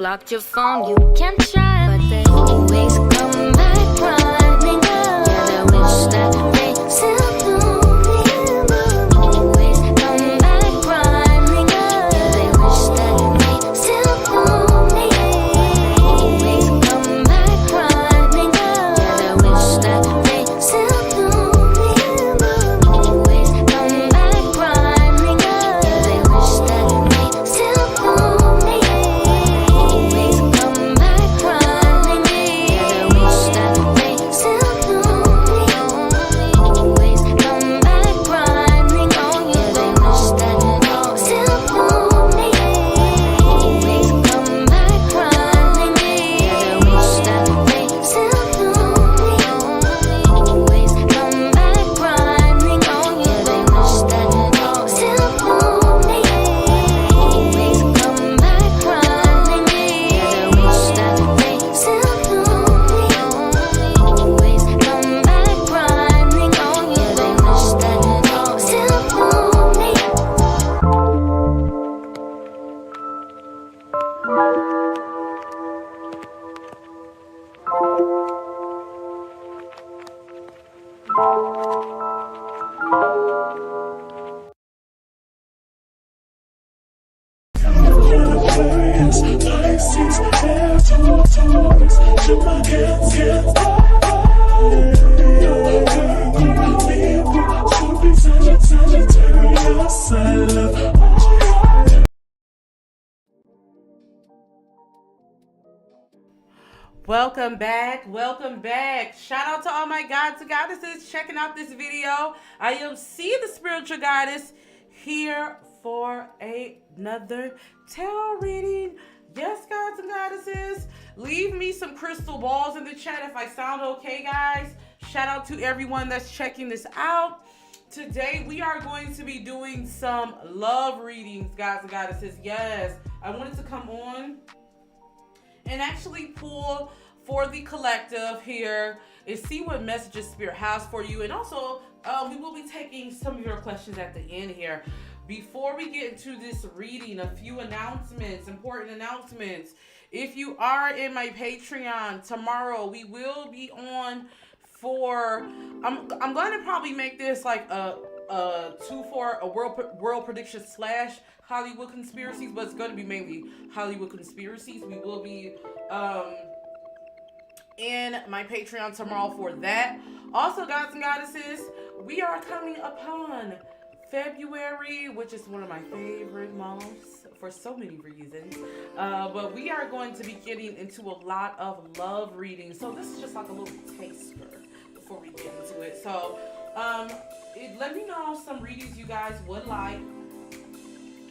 blocked your phone, you can try, but they always come back running. Yeah, they wish that they still knew me. Always come back running. Yeah, they wish that they still knew me. Always come back running. Yeah, they wish that they still knew me. Always come back running. Yeah, they wish that they still knew me. Always come back running. Yeah, they wish that they still knew me. Always come back running. Oh, yeah, they wish that they still knew me. Always come back running. Yeah, they wish that they still knew me. Always come back running. Oh, yeah, they wish that they still knew me. Always come back running. Yeah, they wish that they still knew me. Always come back running. Oh, yeah, they wish that they still knew me. Welcome back. Welcome back. Shout out to all my gods and goddesses checking out this video. I am C, the spiritual goddess, here for another tarot reading. Yes, gods and goddesses, leave me some crystal balls in the chat if I sound okay, guys. Shout out to everyone that's checking this out. Today we are going to be doing some love readings, gods and goddesses. Yes, I wanted to come on and actually pull for the collective here and see what messages Spirit has for you. And also, we will be taking some of your questions at the end here. Before we get into this reading, a few announcements, important announcements. If you are in my Patreon, tomorrow we will be on for, I'm going to probably make this like a 2 for a world prediction / Hollywood conspiracies, but it's going to be mainly Hollywood conspiracies. We will be in my Patreon tomorrow for that. Also, gods and goddesses, we are coming upon February, which is one of my favorite months for so many reasons. But we are going to be getting into a lot of love readings. So this is just like a little taster before we get into it. So let me know some readings you guys would like.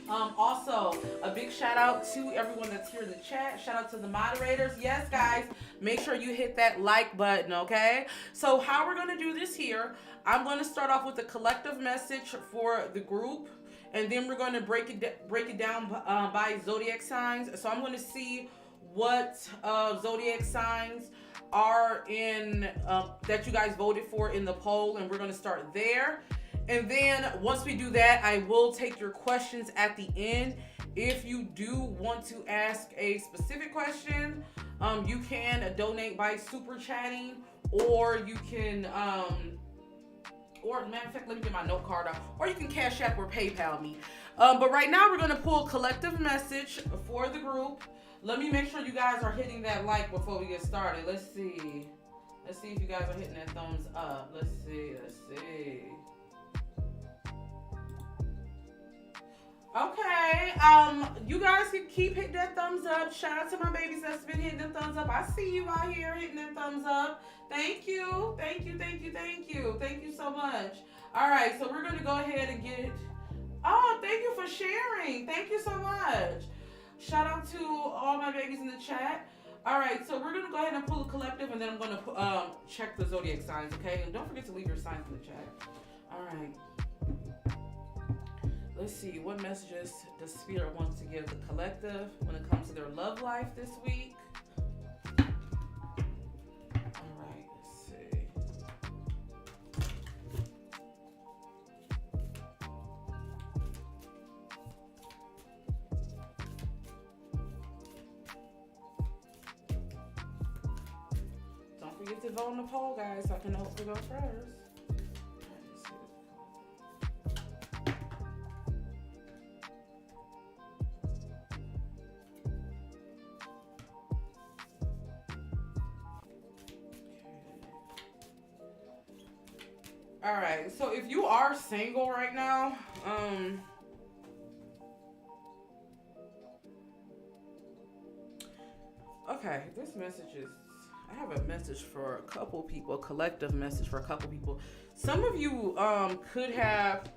Also, a big shout out to everyone that's here in the chat. Shout out to the moderators. Yes, guys, make sure you hit that like button, okay? So how we're going to do this here, I'm going to start off with a collective message for the group, and then we're going to break it down by zodiac signs. So I'm going to see what zodiac signs are in that you guys voted for in the poll, and we're going to start there. And then once we do that, I will take your questions at the end. If you do want to ask a specific question, you can donate by super chatting, or you can, or matter of fact, let me get my note card out, or you can Cash App or PayPal me. But right now we're gonna pull a collective message for the group. Let me make sure you guys are hitting that like before we get started. Let's see if you guys are hitting that thumbs up. Let's see. Okay, you guys can keep hitting that thumbs up. Shout out to my babies that's been hitting the thumbs up. I see you out here hitting that thumbs up. Thank you so much. All right, so we're gonna go ahead and get, oh, thank you for sharing. Thank you so much. Shout out to all my babies in the chat. All right, so we're gonna go ahead and pull a collective, and then I'm gonna check the zodiac signs, okay? And don't forget to leave your signs in the chat. All right. Let's see, what messages the Spirit wants to give the collective when it comes to their love life this week. All right, let's see. save to vote on the poll, guys, so I can hopefully go first. All right, so if you are single right now, okay, this message is, I have a message for a couple people, a collective message for a couple people. Some of you could have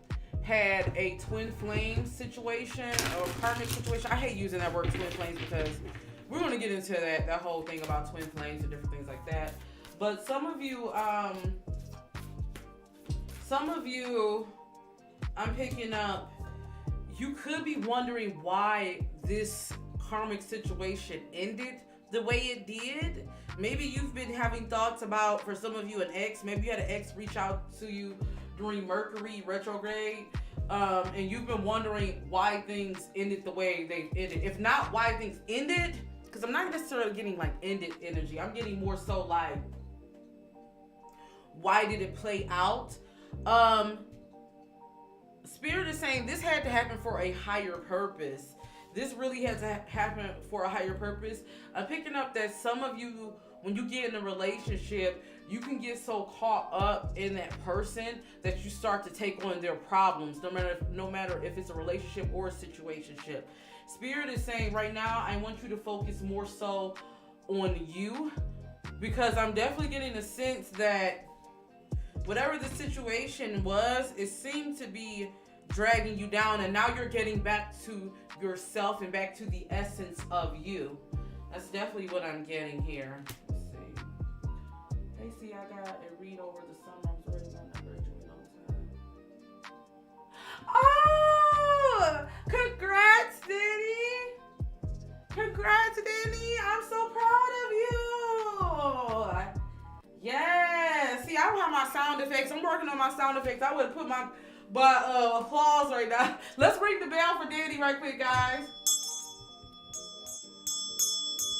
had a twin flame situation or karmic situation. I hate using that word twin flames because we're going to get into that whole thing about twin flames and different things like that. But some of you, I'm picking up, you could be wondering why this karmic situation ended the way it did. Maybe you've been having thoughts about, for some of you, an ex. Maybe you had an ex reach out to you during Mercury retrograde, and you've been wondering why things ended the way they ended. If not why things ended, because I'm not necessarily getting like ended energy. I'm getting more so like, why did it play out? Spirit is saying this had to happen for a higher purpose. This really has to happen for a higher purpose. I'm picking up that some of you, when you get in a relationship, you can get so caught up in that person that you start to take on their problems, no matter if it's a relationship or a situationship. Spirit is saying right now, I want you to focus more so on you, because I'm definitely getting a sense that whatever the situation was, it seemed to be dragging you down, and now you're getting back to yourself and back to the essence of you. That's definitely what I'm getting here. Let's see. Hey, see, I got a read over the summer. I was ready on that virtual all the time. Oh, congrats, Danny. Congrats, Danny. I'm so proud of you. Yeah. See, I don't have my sound effects. I'm working on my sound effects. I would have put my applause right now. Let's ring the bell for Danny right quick, guys.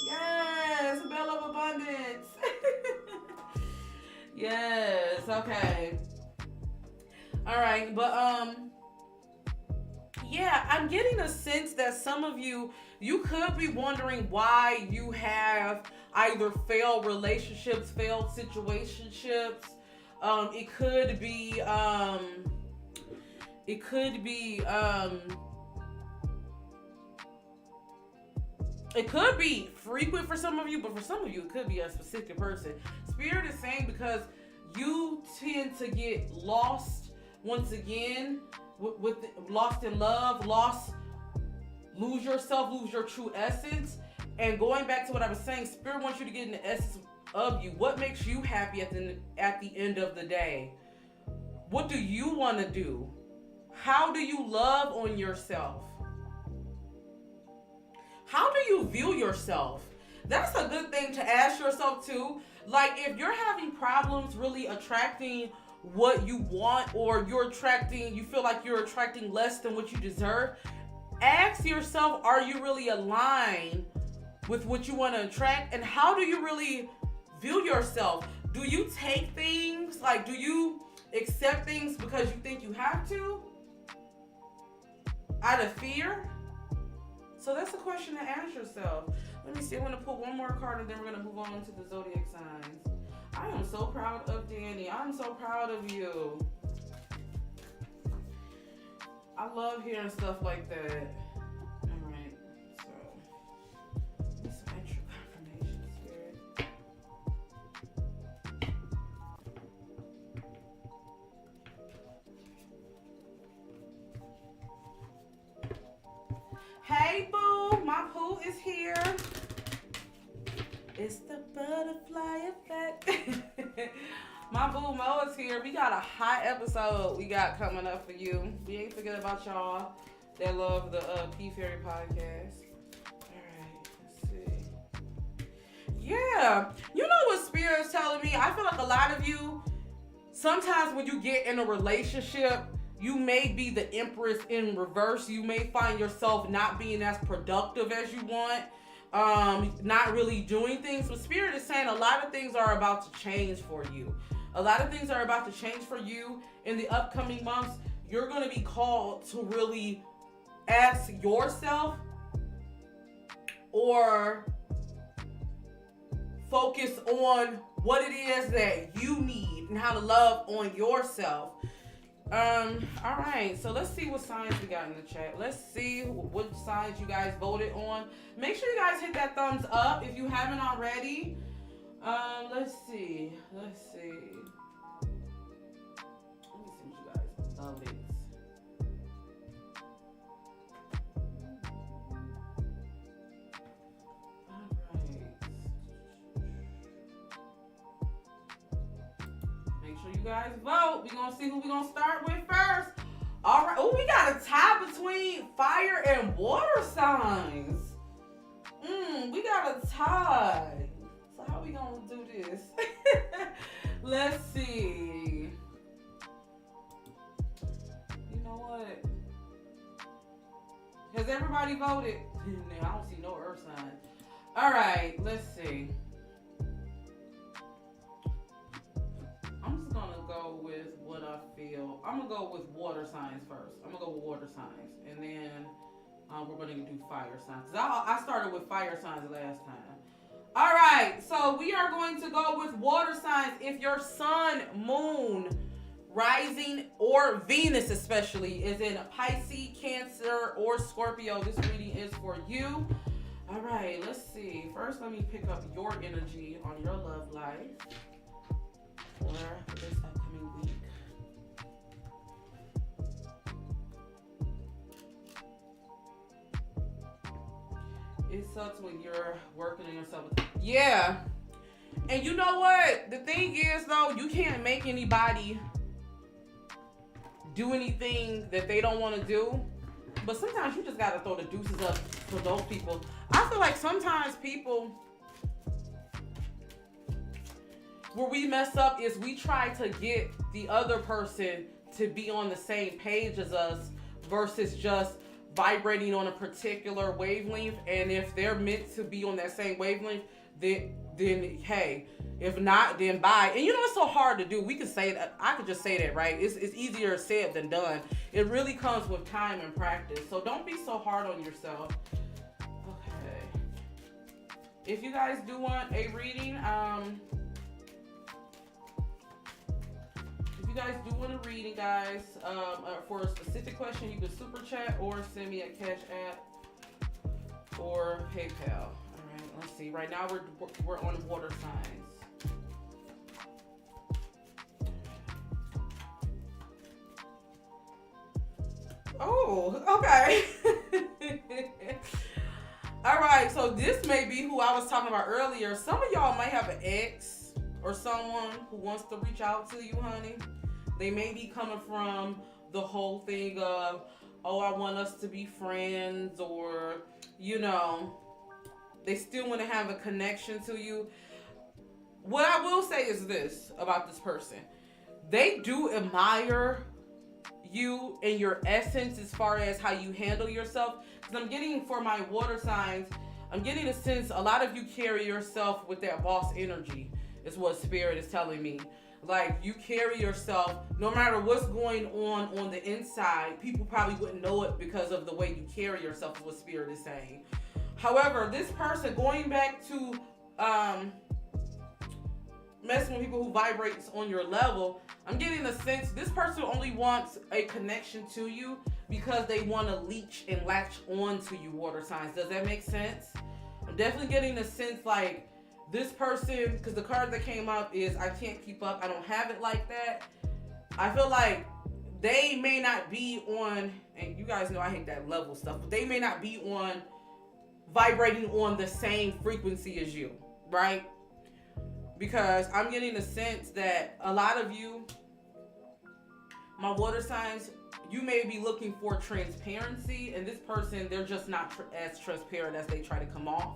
Yes, bell of abundance. Yes, okay. All right, but yeah, I'm getting a sense that some of you could be wondering why you have either failed relationships, failed situationships. It could be frequent for some of you, but for some of you, it could be a specific person. Spirit is saying because you tend to get lost once again, with lost in love, lose yourself, lose your true essence. And going back to what I was saying, Spirit wants you to get in the essence of you. What makes you happy at the end of the day? What do you want to do? How do you love on yourself? How do you view yourself? That's a good thing to ask yourself too. Like, if you're having problems really attracting what you want, or you feel like you're attracting less than what you deserve, ask yourself, are you really aligned with what you want to attract? And how do you really view yourself? Do you take things, like, do you accept things because you think you have to? Out of fear? So that's a question to ask yourself. Let me see, I'm going to pull one more card and then we're going to move on to the zodiac signs. I am so proud of Danny. I'm so proud of you. I love hearing stuff like that. All right, so need some extra confirmation, Spirit. Hey, boo, my poo is here. It's the butterfly effect. My boo Mo is here. We got a hot episode we got coming up for you. We ain't forget about y'all that love the P Fairy podcast. Alright, let's see. Yeah, you know what Spirit's telling me? I feel like a lot of you, sometimes when you get in a relationship, you may be the Empress in reverse. You may find yourself not being as productive as you want. not really doing things. But Spirit is saying a lot of things are about to change for you. A lot of things are about to change for you in the upcoming months. You're going to be called to really ask yourself or focus on what it is that you need and how to love on yourself. All right, so let's see what signs we got in the chat. Let's see what signs you guys voted on. Make sure you guys hit that thumbs up if you haven't already. Let's see. Let me see what you guys voted. You guys vote. We're gonna see who we're gonna start with first. All right. Oh, we got a tie between fire and water signs. We got a tie. So how we gonna do this? Let's see. You know what? Has everybody voted? I don't see no earth sign. All right. Let's see. I'm just gonna go with what I feel. I'm gonna go with water signs first. I'm gonna go with water signs, and then we're gonna do fire signs. I started with fire signs last time. All right, so we are going to go with water signs. If your sun, moon, rising, or Venus especially is in Pisces, Cancer, or Scorpio, this reading is for you. All right, let's see. First, let me pick up your energy on your love life for this upcoming week. It sucks when you're working on yourself. Yeah. And you know what? The thing is, though, you can't make anybody do anything that they don't want to do. But sometimes you just got to throw the deuces up for those people. I feel like sometimes people, where we mess up is we try to get the other person to be on the same page as us versus just vibrating on a particular wavelength. And if they're meant to be on that same wavelength, then hey, if not, then bye. And you know, it's so hard to do. We can say that. I could just say that, right? It's easier said than done. It really comes with time and practice. So don't be so hard on yourself. Okay. If you guys do want a reading, if you guys do want a reading, guys, for a specific question, you can super chat or send me a CaShApp or PayPal. All right, let's see. Right now we're on water signs. Oh, okay. All right, so this may be who I was talking about earlier. Some of y'all might have an ex or someone who wants to reach out to you, honey. They may be coming from the whole thing of, oh, I want us to be friends, or, you know, they still want to have a connection to you. What I will say is this about this person. They do admire you and your essence as far as how you handle yourself. Because I'm getting, for my water signs, I'm getting a sense a lot of you carry yourself with that boss energy, is what Spirit is telling me. Like, you carry yourself, no matter what's going on the inside, people probably wouldn't know it because of the way you carry yourself, is what Spirit is saying. However, this person, going back to messing with people who vibrates on your level, I'm getting the sense this person only wants a connection to you because they want to leech and latch on to you, water signs. Does that make sense? I'm definitely getting the sense like this person, because the card that came up is I can't keep up. I don't have it like that. I feel like they may not be on, and you guys know I hate that level stuff, but they may not be on vibrating on the same frequency as you, right? Because I'm getting the sense that a lot of you, my water signs, you may be looking for transparency, and this person, they're just not as transparent as they try to come off.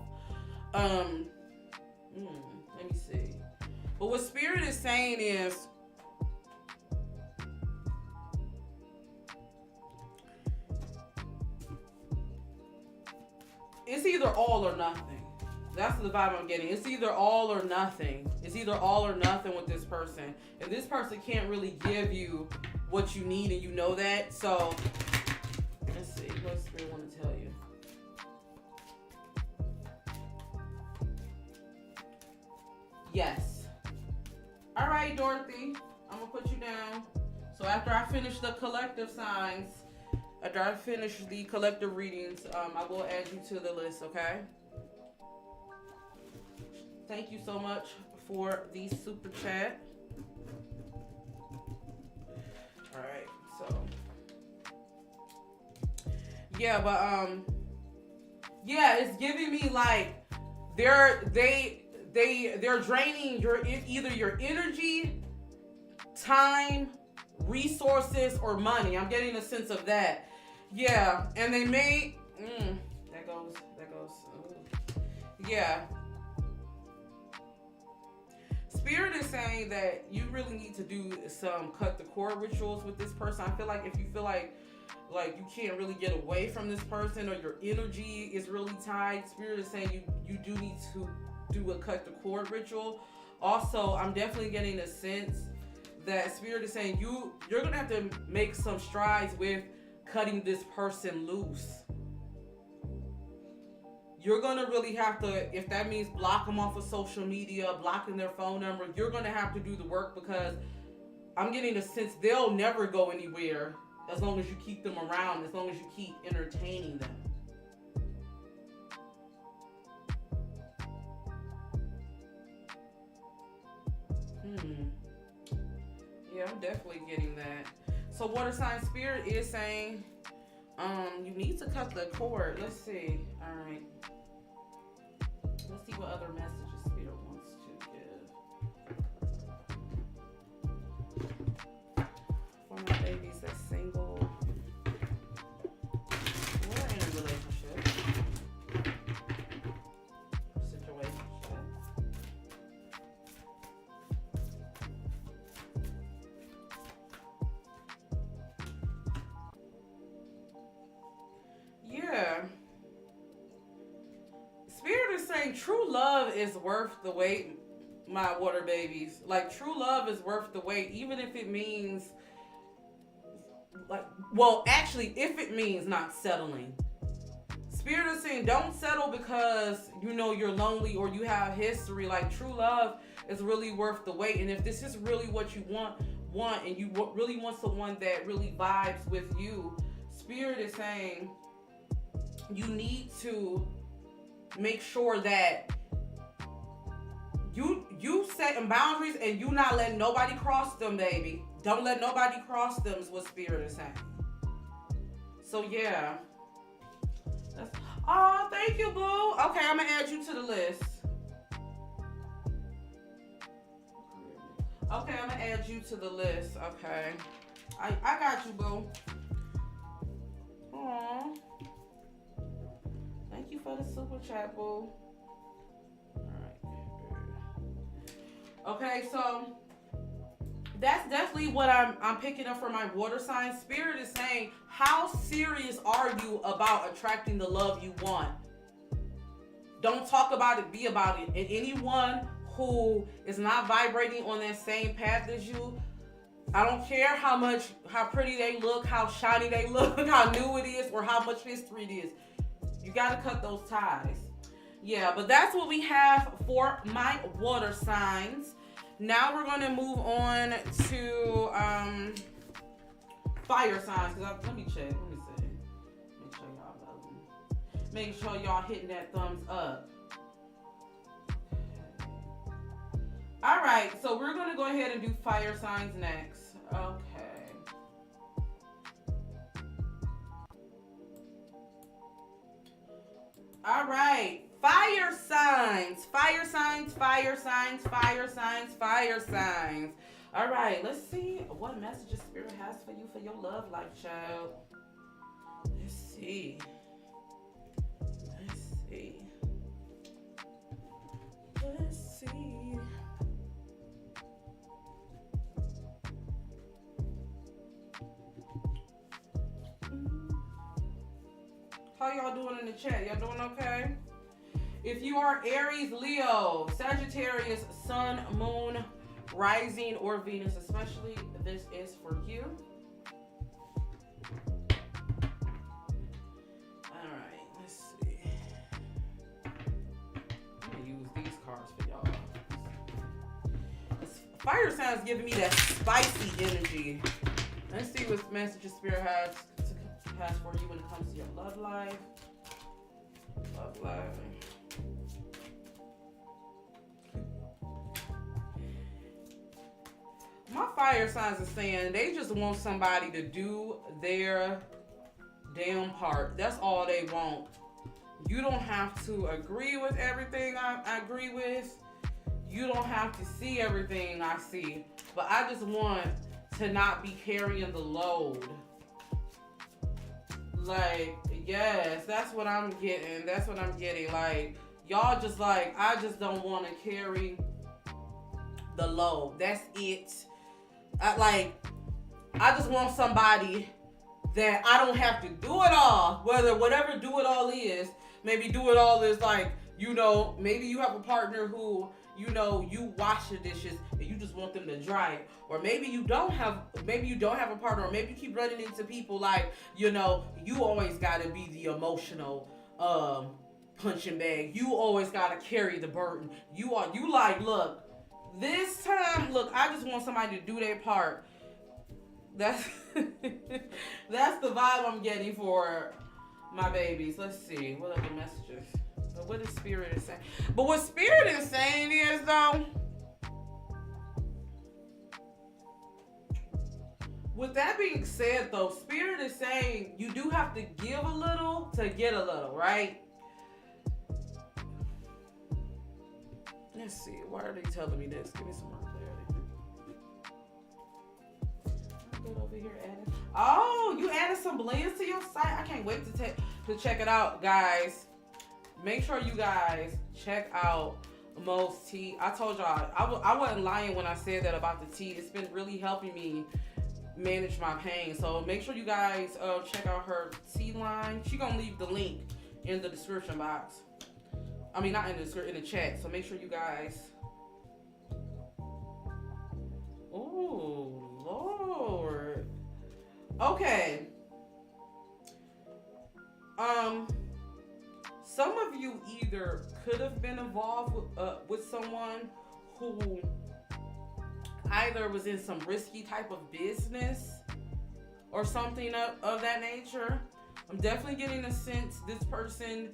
Let me see. But what Spirit is saying is, it's either all or nothing. That's the vibe I'm getting. It's either all or nothing. It's either all or nothing with this person. And this person can't really give you what you need, and you know that. So, let's see. What Spirit want to tell you? Yes. All right, Dorothy. I'm going to put you down. So after I finish the collective signs, after I finish the collective readings, I will add you to the list, okay? Thank you so much for the super chat. All right, so yeah, but yeah, it's giving me like they're draining either your energy, time, resources, or money. I'm getting a sense of that. Yeah, and they may that goes. Yeah. Spirit is saying that you really need to do some cut the cord rituals with this person. I feel like if you feel like you can't really get away from this person, or your energy is really tied, Spirit is saying you do need to do a cut the cord ritual. Also, I'm definitely getting a sense that Spirit is saying you're gonna have to make some strides with cutting this person loose. You're going to really have to, if that means block them off of social media, blocking their phone number, you're going to have to do the work, because I'm getting a sense they'll never go anywhere as long as you keep them around, as long as you keep entertaining them. Yeah, I'm definitely getting that. So water sign Spirit is saying you need to cut the cord. Let's see. All right. Let's see what other messages Spirit wants to give. For my babies that's single or in a relationship, situationship. Yeah. Spirit is saying true love is worth the wait, my water babies. Like, true love is worth the wait, even if it means, if it means not settling. Spirit is saying don't settle because you're lonely or you have history. Like, true love is really worth the wait. And if this is really what you want, and you really want someone that really vibes with you, Spirit is saying you need to make sure that you setting boundaries and you not letting nobody cross them, baby. Don't let nobody cross them is what Spirit is saying. So yeah. Oh, thank you, boo. Okay, I'm gonna add you to the list. Okay, I'm gonna add you to the list. Okay. I got you, boo. Aww. Thank you for the super chat, boo. Okay, so that's definitely what I'm picking up for my water sign. Spirit is saying, how serious are you about attracting the love you want? Don't talk about it, be about it. And anyone who is not vibrating on that same path as you, I don't care how pretty they look, how shiny they look, how new it is, or how much history it is. You gotta cut those ties. Yeah, but that's what we have for my water signs. Now we're gonna move on to fire signs. Let me check. Let me see. Make sure y'all love me. Make sure y'all hitting that thumbs up. All right, so we're gonna go ahead and do fire signs next. Okay. All right. Fire signs. Fire signs, fire signs, fire signs, fire signs. All right, let's see what messages Spirit has for you for your love life, child. Let's see. Let's see. Let's see. How y'all doing in the chat? Y'all doing okay? If you are Aries, Leo, Sagittarius, Sun, Moon, Rising, or Venus especially, this is for you. Alright, let's see. I'm going to use these cards for y'all. Fire signs giving me that spicy energy. Let's see what messages Spirit has for you when it comes to your love life. Love life. My fire signs are saying they just want somebody to do their damn part. That's all they want. You don't have to agree with everything I agree with. You don't have to see everything I see. But I just want to not be carrying the load. Like, yes, that's what I'm getting. That's what I'm getting. Like, y'all just like, I just don't want to carry the load. That's it. I just want somebody that I don't have to do it all. Whatever do it all is. Maybe do it all is like, you know, maybe you have a partner who, you know, you wash the dishes and you just want them to dry it. Or maybe you don't have a partner, or maybe you keep running into people like, you know, you always gotta be the emotional punching bag. You always gotta carry the burden. You like, look, this time, look, I just want somebody to do their part. That's that's the vibe I'm getting for my babies. Let's see, what other messages? But what is Spirit is saying? But what Spirit is saying is, though, with that being said, though, Spirit is saying you do have to give a little to get a little, right? Let's see. Why are they telling me this? Give me some more clarity. Good over here, adding. Oh, you added some blends to your site. I can't wait to check it out, guys. Make sure you guys check out Mo's tea. I told y'all, I wasn't lying when I said that about the tea. It's been really helping me manage my pain. So make sure you guys check out her tea line. She gonna leave the link in the description box. I mean, not in the chat. So make sure you guys. Oh Lord. Okay. Some of you either could have been involved with someone who either was in some risky type of business or something of that nature. I'm definitely getting a sense this person,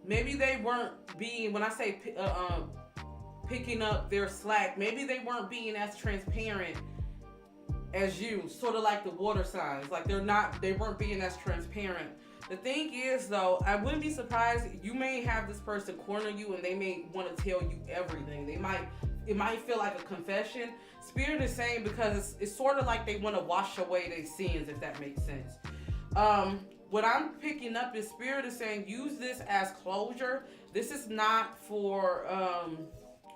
maybe they weren't being, when I say picking up their slack, maybe they weren't being as transparent as you, sort of like the water signs. Like they weren't being as transparent. The thing is, though, I wouldn't be surprised. You may have this person corner you and they may want to tell you everything. It might feel like a confession. Spirit is saying, because it's sort of like they want to wash away their sins, if that makes sense. What I'm picking up is Spirit is saying, use this as closure. This is not for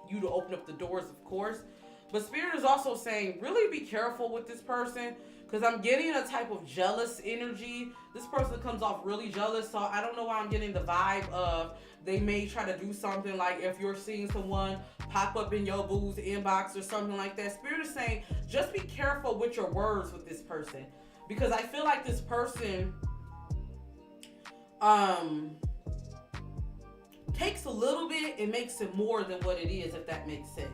you to open up the doors, of course. But Spirit is also saying, really be careful with this person, because I'm getting a type of jealous energy. This person comes off really jealous, so I don't know why I'm getting the vibe of they may try to do something, like if you're seeing someone pop up in your boo's inbox or something like that. Spirit is saying, just be careful with your words with this person, because I feel like this person takes a little bit and makes it more than what it is, if that makes sense.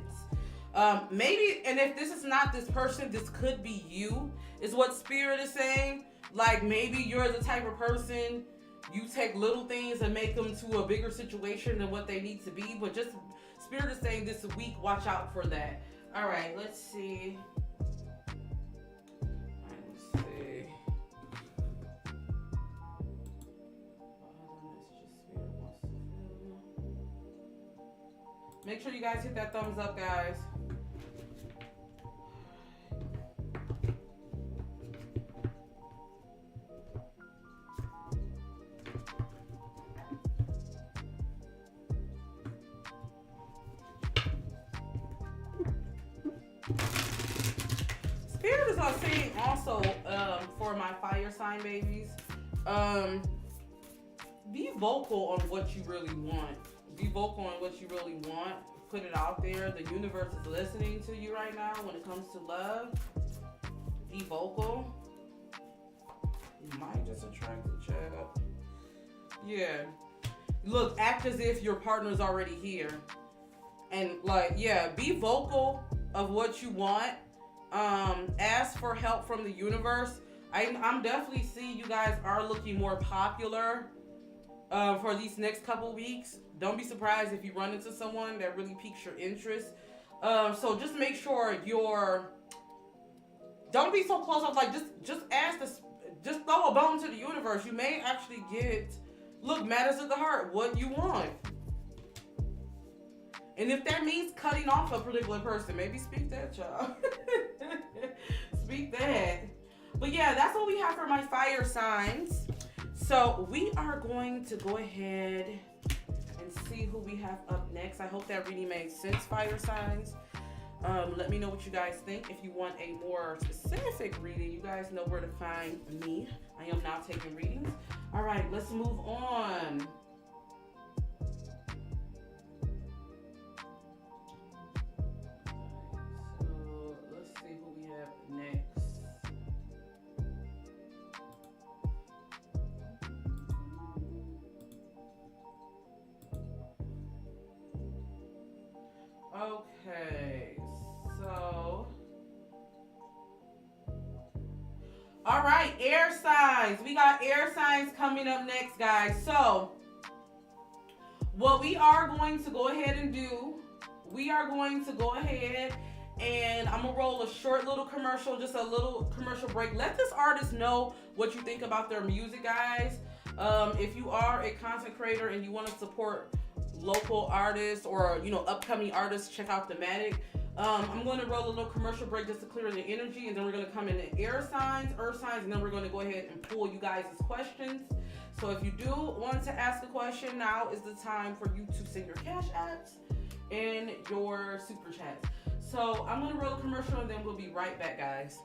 Maybe, and if this is not this person, this could be you, is what Spirit is saying. Like, maybe you're the type of person, you take little things and make them to a bigger situation than what they need to be. But just, Spirit is saying this week, watch out for that. All right, let's see. Make sure you guys hit that thumbs up, guys. Spirit is saying also, for my fire sign babies, be vocal on what you really want. Be vocal on what you really want. Put it out there. The universe is listening to you right now when it comes to love. Be vocal. You might just attract a child. Yeah. Look, act as if your partner's already here. And like, yeah, be vocal of what you want. Ask for help from the universe. I'm definitely seeing you guys are looking more popular for these next couple weeks. Don't be surprised if you run into someone that really piques your interest. So just make sure don't be so close up. Like just ask this, just throw a bone to the universe. You may actually get, look, matters of the heart, what you want. And if that means cutting off a particular person, maybe speak that, child. Speak that. But yeah, that's what we have for my fire signs. So we are going to go ahead and see who we have up next. I hope that reading made sense, fire signs. Let me know what you guys think. If you want a more specific reading, you guys know where to find me. I am now taking readings. All right, let's move on. So let's see who we have next. Okay, so, all right, air signs. We got air signs coming up next, guys. So, what we are going to go ahead and do, we are going to go ahead and I'm gonna roll a short little commercial, just a little commercial break. Let this artist know what you think about their music, guys. If you are a content creator and you want to support local artists or upcoming artists, check out Thematic. I'm going to roll a little commercial break just to clear the energy, and then we're going to come into air signs, earth signs, and then we're going to go ahead and pull you guys' questions. So if you do want to ask a question, now is the time for you to send your cash apps and your super chats. So I'm going to roll a commercial and then we'll be right back, guys.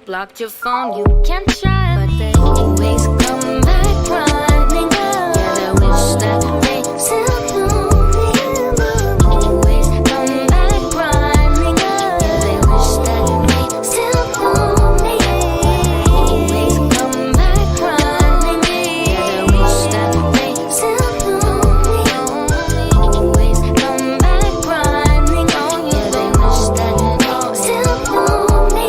Blocked your phone, you can try, but they always come back running. Yeah, I wish that they still knew me. Always come back running. Yeah, they wish that they still knew me. Always come back running. Yeah, I wish that they still knew me. Always come back running. Yeah, they wish that they still knew me.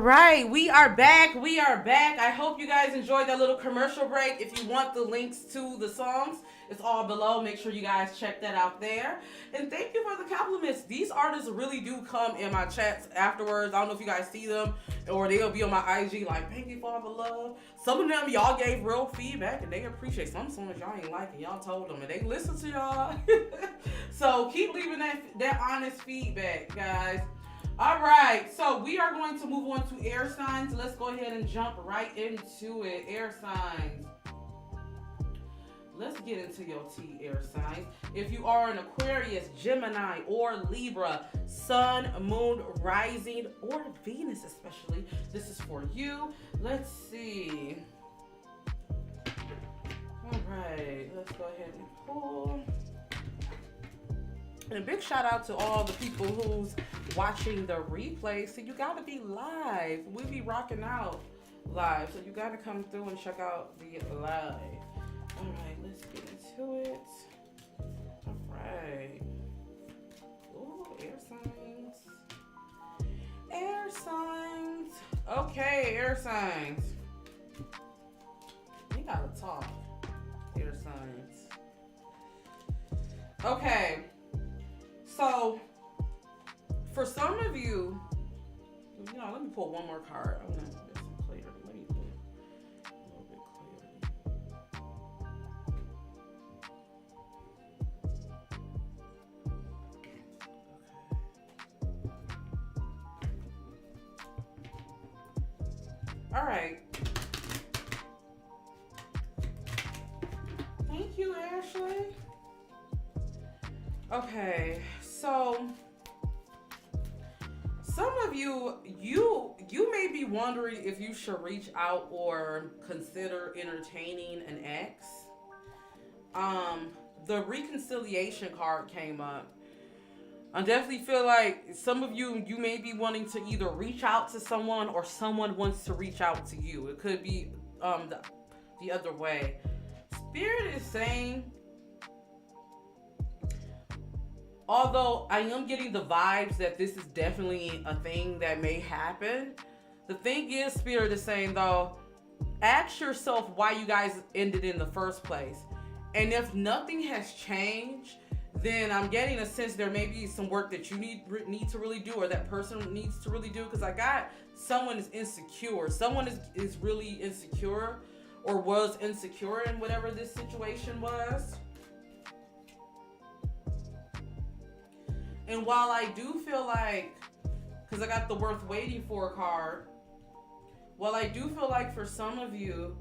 right, we are back. We are back. I hope you guys enjoyed that little commercial break. If you want the links to the songs, it's all below. Make sure you guys check that out there. And thank you for the compliments. These artists really do come in my chats afterwards. I don't know if you guys see them or they'll be on my IG like, thank you for all the love. Some of them y'all gave real feedback and they appreciate. Some songs y'all ain't liking. Y'all told them and they listen to y'all. So keep leaving that honest feedback, guys. All right, so we are going to move on to air signs. Let's go ahead and jump right into it. Air signs. Let's get into your T, air signs. If you are an Aquarius, Gemini, or Libra, Sun, Moon, Rising, or Venus especially, this is for you. Let's see. All right, let's go ahead and pull. And a big shout out to all the people who's watching the replay. So you gotta be live. We be rocking out live. So you gotta come through and check out the live. All right, let's get into it. All right. Ooh, air signs. Air signs. Okay, air signs. We gotta talk. Air signs. Okay. So, for some of you, let me pull one more card. I want to get some clarity. Let me pull a little bit clarity. Okay. All right. Thank you, Ashley. Okay, so some of you may be wondering if you should reach out or consider entertaining an ex. The reconciliation card came up. I definitely feel like some of you may be wanting to either reach out to someone or someone wants to reach out to you. It could be the other way. Spirit is saying, although I am getting the vibes that this is definitely a thing that may happen, the thing is, Spirit is saying though, ask yourself why you guys ended in the first place. And if nothing has changed, then I'm getting a sense there may be some work that you need to really do, or that person needs to really do. Because I got someone is insecure. Someone is really insecure or was insecure in whatever this situation was. And while I do feel like, because I got the worth waiting for card, while I do feel like for some of you,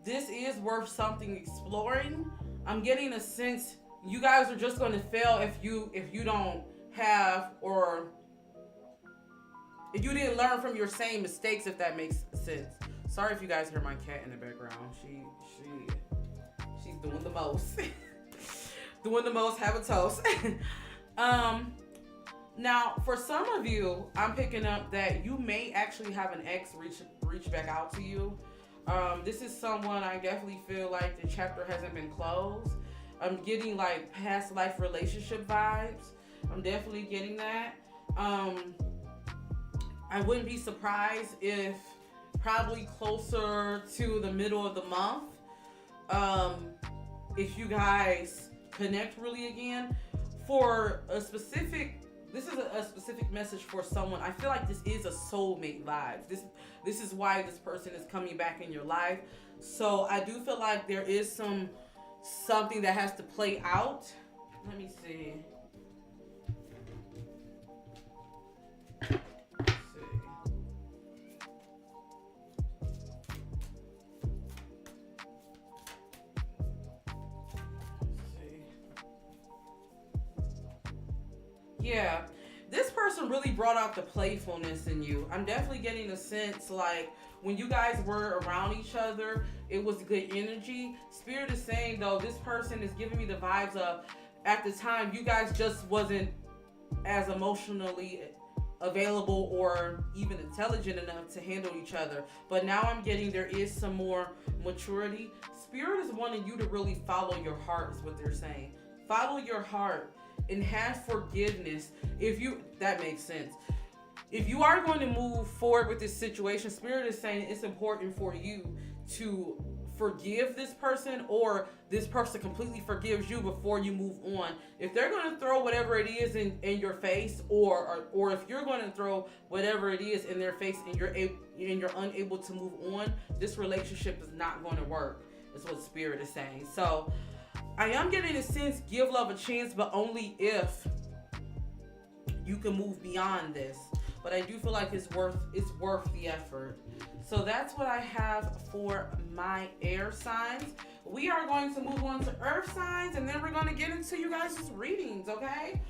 this is worth something exploring, I'm getting a sense you guys are just going to fail if you don't have, or if you didn't learn from your same mistakes, if that makes sense. Sorry if you guys hear my cat in the background. She's doing the most. Doing the most, have a toast. Now, for some of you, I'm picking up that you may actually have an ex reach back out to you. This is someone I definitely feel like the chapter hasn't been closed. I'm getting like past life relationship vibes. I'm definitely getting that. I wouldn't be surprised if probably closer to the middle of the month, if you guys connect really again. For a specific, this is a specific message for someone. I feel like this is a soulmate vibe. This is why this person is coming back in your life. So I do feel like there is something that has to play out. Let me see. Yeah, this person really brought out the playfulness in you. I'm definitely getting a sense like when you guys were around each other, it was good energy. Spirit is saying though, this person is giving me the vibes of, at the time, you guys just wasn't as emotionally available or even intelligent enough to handle each other. But now I'm getting there is some more maturity. Spirit is wanting you to really follow your heart is what they're saying. Follow your heart and have forgiveness. That makes sense. if you are going to move forward with this situation, Spirit is saying it's important for you to forgive this person, or this person completely forgives you before you move on. If they're going to throw whatever it is in your face, or if you're going to throw whatever it is in their face and you're unable to move on, this relationship is not going to work, is what Spirit is saying. So I am getting a sense, give love a chance, but only if you can move beyond this. But I do feel like it's worth the effort. So that's what I have for my air signs. We are going to move on to earth signs, and then we're going to get into you guys' readings, okay?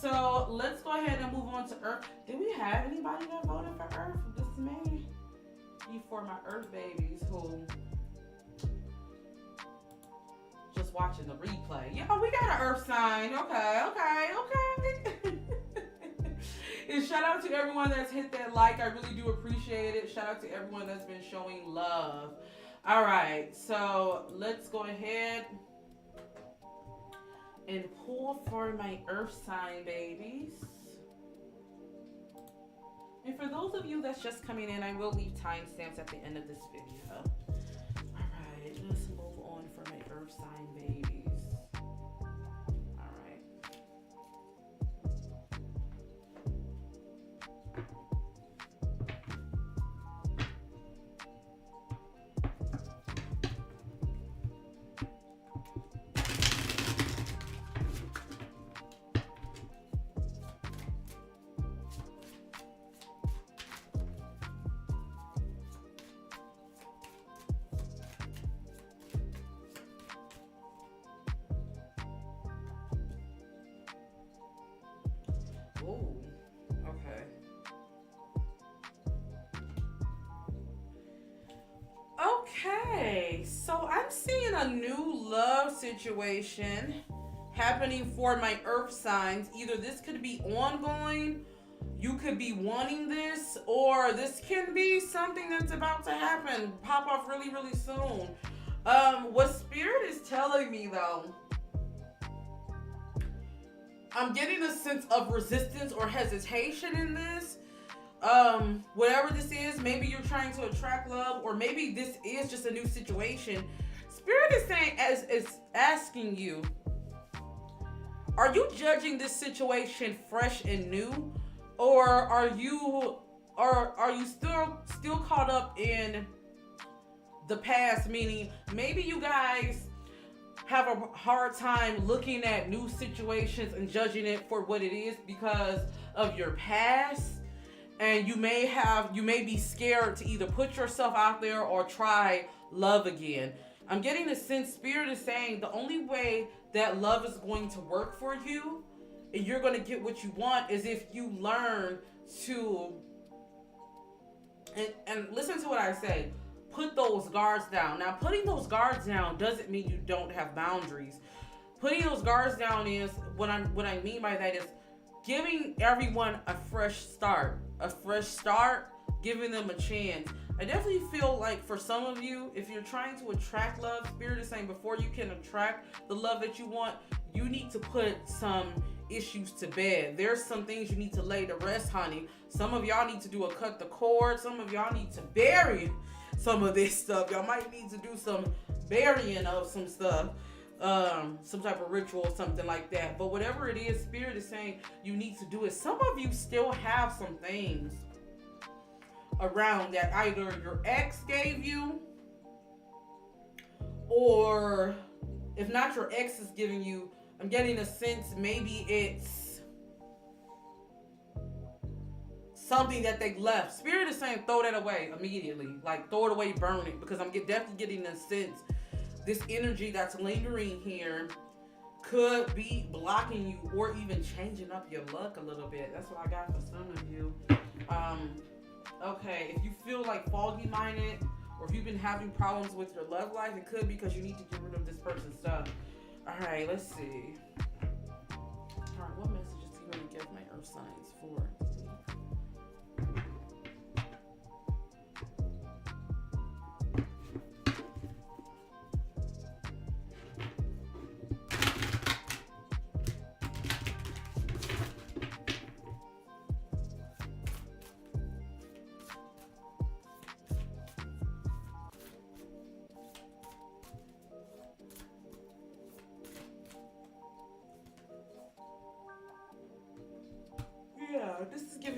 So let's go ahead and move on to earth. Did we have anybody that voted for earth? This may be for my earth babies who just watching the replay. Yeah, we got an earth sign. Okay. And shout out to everyone that's hit that like. I really do appreciate it. Shout out to everyone that's been showing love. All right, so let's go ahead and pull for my earth sign babies. And for those of you that's just coming in, I will leave timestamps at the end of this video. All right, let's move on for my earth sign babies. Oh, okay. Okay, so I'm seeing a new love situation happening for my earth signs. Either this could be ongoing, you could be wanting this, or this can be something that's about to happen, pop off really, really soon. What Spirit is telling me though, I'm getting a sense of resistance or hesitation in this. Whatever this is, maybe you're trying to attract love, or maybe this is just a new situation. Spirit is saying, is asking you, are you judging this situation fresh and new, or are you still caught up in the past? Meaning, maybe you guys have a hard time looking at new situations and judging it for what it is because of your past, and you may be scared to either put yourself out there or try love again. I'm getting a sense Spirit is saying the only way that love is going to work for you and you're going to get what you want is if you learn to, and listen to what I say, put those guards down. Now, putting those guards down doesn't mean you don't have boundaries. Putting those guards down is, what I mean by that is giving everyone a fresh start, giving them a chance. I definitely feel like for some of you, if you're trying to attract love, Spirit is saying before you can attract the love that you want, you need to put some issues to bed. There's some things you need to lay to rest, honey. Some of y'all need to do a cut the cord. Some of y'all need to bury some of this stuff. Y'all might need to do some burying of some stuff, some type of ritual or something like that. But whatever it is, Spirit is saying you need to do it. Some of you still have some things around that either your ex gave you, or if not your ex is giving you, I'm getting a sense maybe it's something that they left. Spirit is saying throw that away immediately. Like throw it away, burn it. Because I'm definitely getting a sense this energy that's lingering here could be blocking you or even changing up your luck a little bit. That's what I got for some of you. Okay, if you feel like foggy minded, or if you've been having problems with your love life, it could be because you need to get rid of this person's stuff. Alright, let's see. Alright, what messages do you want to give my earth signs for?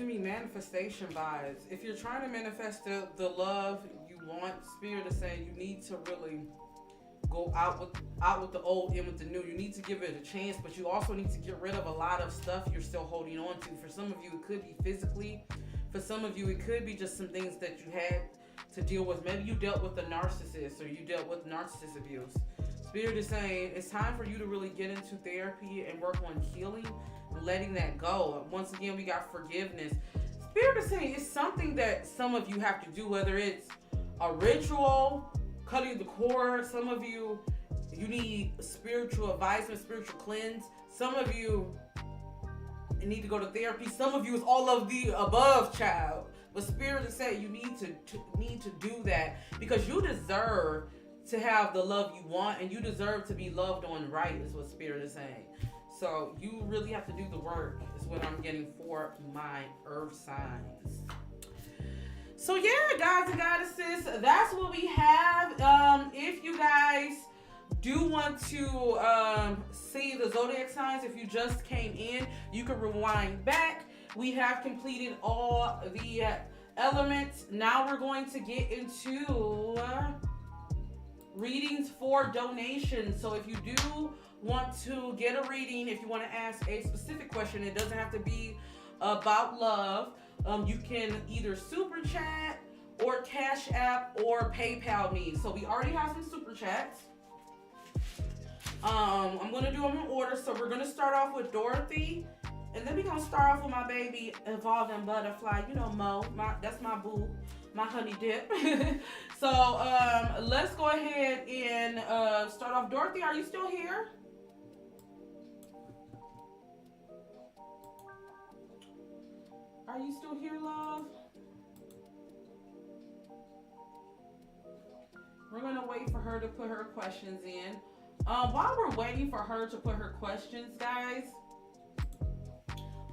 giving me manifestation vibes. If you're trying to manifest the love you want, Spirit is saying you need to really go out with the old, in with the new. You need to give it a chance, but you also need to get rid of a lot of stuff you're still holding on to. For some of you, it could be physically. For some of you, it could be just some things that you had to deal with. Maybe you dealt with a narcissist, or you dealt with narcissist abuse. Spirit is saying it's time for you to really get into therapy and work on healing and letting that go. Once again, we got forgiveness. Spirit is saying it's something that some of you have to do, whether it's a ritual, cutting the cord. Some of you need spiritual advisement, spiritual cleanse. Some of you need to go to therapy. Some of you is all of the above, child. But Spirit is saying you need to do that, because you deserve to have the love you want, and you deserve to be loved on right, is what Spirit is saying. So you really have to do the work, is what I'm getting for my earth signs. So yeah, guys and goddesses, that's what we have. If you guys do want to see the zodiac signs, if you just came in, you can rewind back. We have completed all the elements. Now we're going to get into readings for donations. So if you do want to get a reading, if you want to ask a specific question, it doesn't have to be about love. You can either super chat or Cash App or PayPal me. So we already have some super chats. I'm going to do them in order. So we're going to start off with Dorothy. And then we're going to start off with my baby Evolving Butterfly. You know, Mo. That's my boo. My honey dip. So let's go ahead and start off. Dorothy, are you still here? Are you still here, love? We're going to wait for her to put her questions in. While we're waiting for her to put her questions, guys,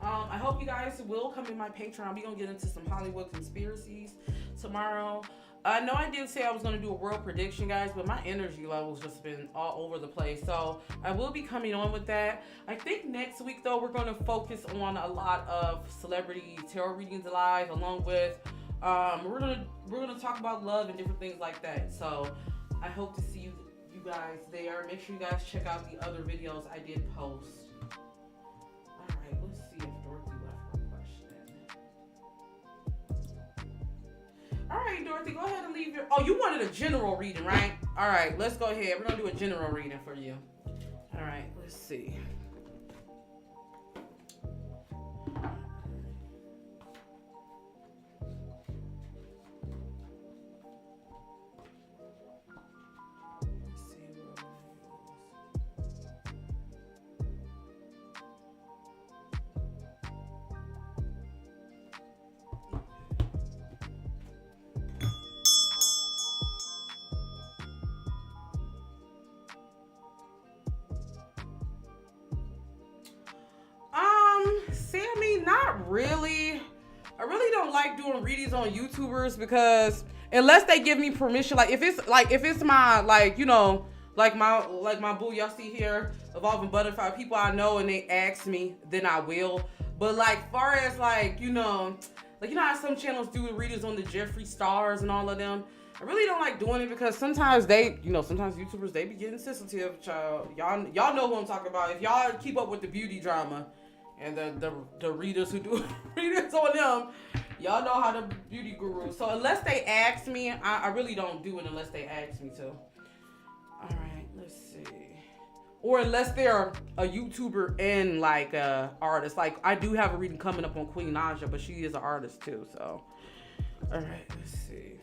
I hope you guys will come in my Patreon. We're going to get into some Hollywood conspiracies tomorrow. I know I did say I was going to do a world prediction, guys, but my energy level's just been all over the place. So I will be coming on with that. I think next week, though, we're going to focus on a lot of celebrity tarot readings live, along with we're gonna talk about love and different things like that. So I hope to see you guys there. Make sure you guys check out the other videos I did post. All right, let's see if Dorothy left her question. All right, Dorothy, go ahead and leave your... Oh, you wanted a general reading, right? All right, let's go ahead. We're going to do a general reading for you. All right, let's see. Sammy, not really. I really don't like doing readings on YouTubers, because unless they give me permission, like if it's my, like, you know, like my boo y'all see here, Evolving Butterfly, people I know and they ask me, then I will. But like far as like, you know how some channels do readings on the Jeffree Stars and all of them, I really don't like doing it, because sometimes sometimes YouTubers, they be getting sensitive, child. Y'all know who I'm talking about. If y'all keep up with the beauty drama and the readers who do readings on them, y'all know how the beauty gurus. So unless they ask me, I really don't do it unless they ask me to. All right, let's see. Or unless they're a YouTuber and like a artist. Like I do have a reading coming up on Queen Naja, but she is an artist too. So, all right, let's see.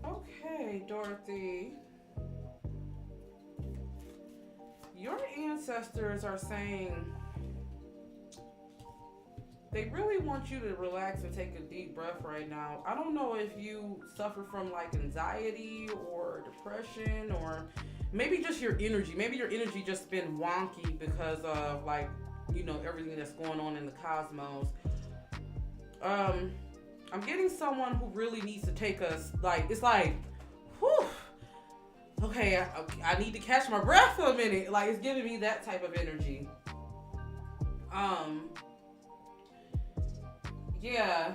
Okay, Dorothy. Your ancestors are saying they really want you to relax and take a deep breath right now. I don't know if you suffer from like anxiety or depression, or maybe just your energy. Maybe your energy just been wonky because of like, you know, everything that's going on in the cosmos. I'm getting someone who really needs to take us, like, it's like, whew, okay, I need to catch my breath for a minute. Like, it's giving me that type of energy. Yeah,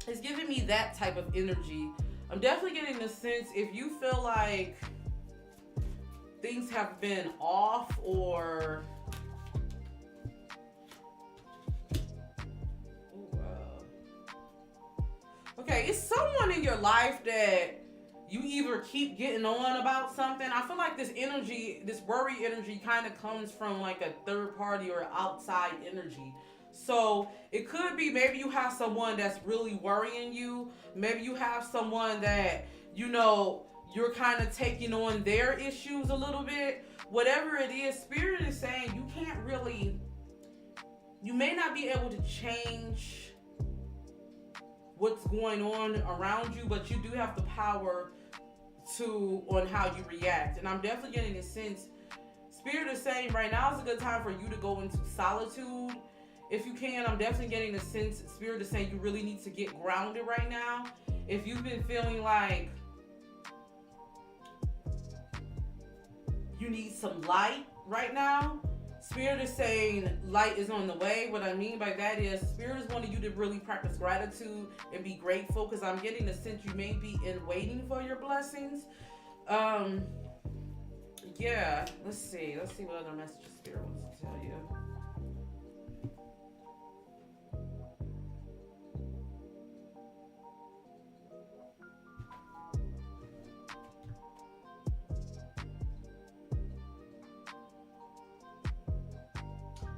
it's giving me that type of energy. I'm definitely getting the sense if you feel like things have been off, or okay, it's someone in your life that you either keep getting on about something. I feel like this energy, this worry energy, kind of comes from like a third party or outside energy. So it could be maybe you have someone that's really worrying you. Maybe you have someone that, you know, you're kind of taking on their issues a little bit. Whatever it is, Spirit is saying you can't really, you may not be able to change what's going on around you, but you do have the power on how you react. And I'm definitely getting a sense, Spirit is saying right now is a good time for you to go into solitude. If you can, I'm definitely getting a sense, Spirit is saying you really need to get grounded right now. If you've been feeling like you need some light right now, Spirit is saying light is on the way. What I mean by that is Spirit is wanting you to really practice gratitude and be grateful, because I'm getting the sense you may be in waiting for your blessings. Yeah, let's see what other messages Spirit wants to tell you.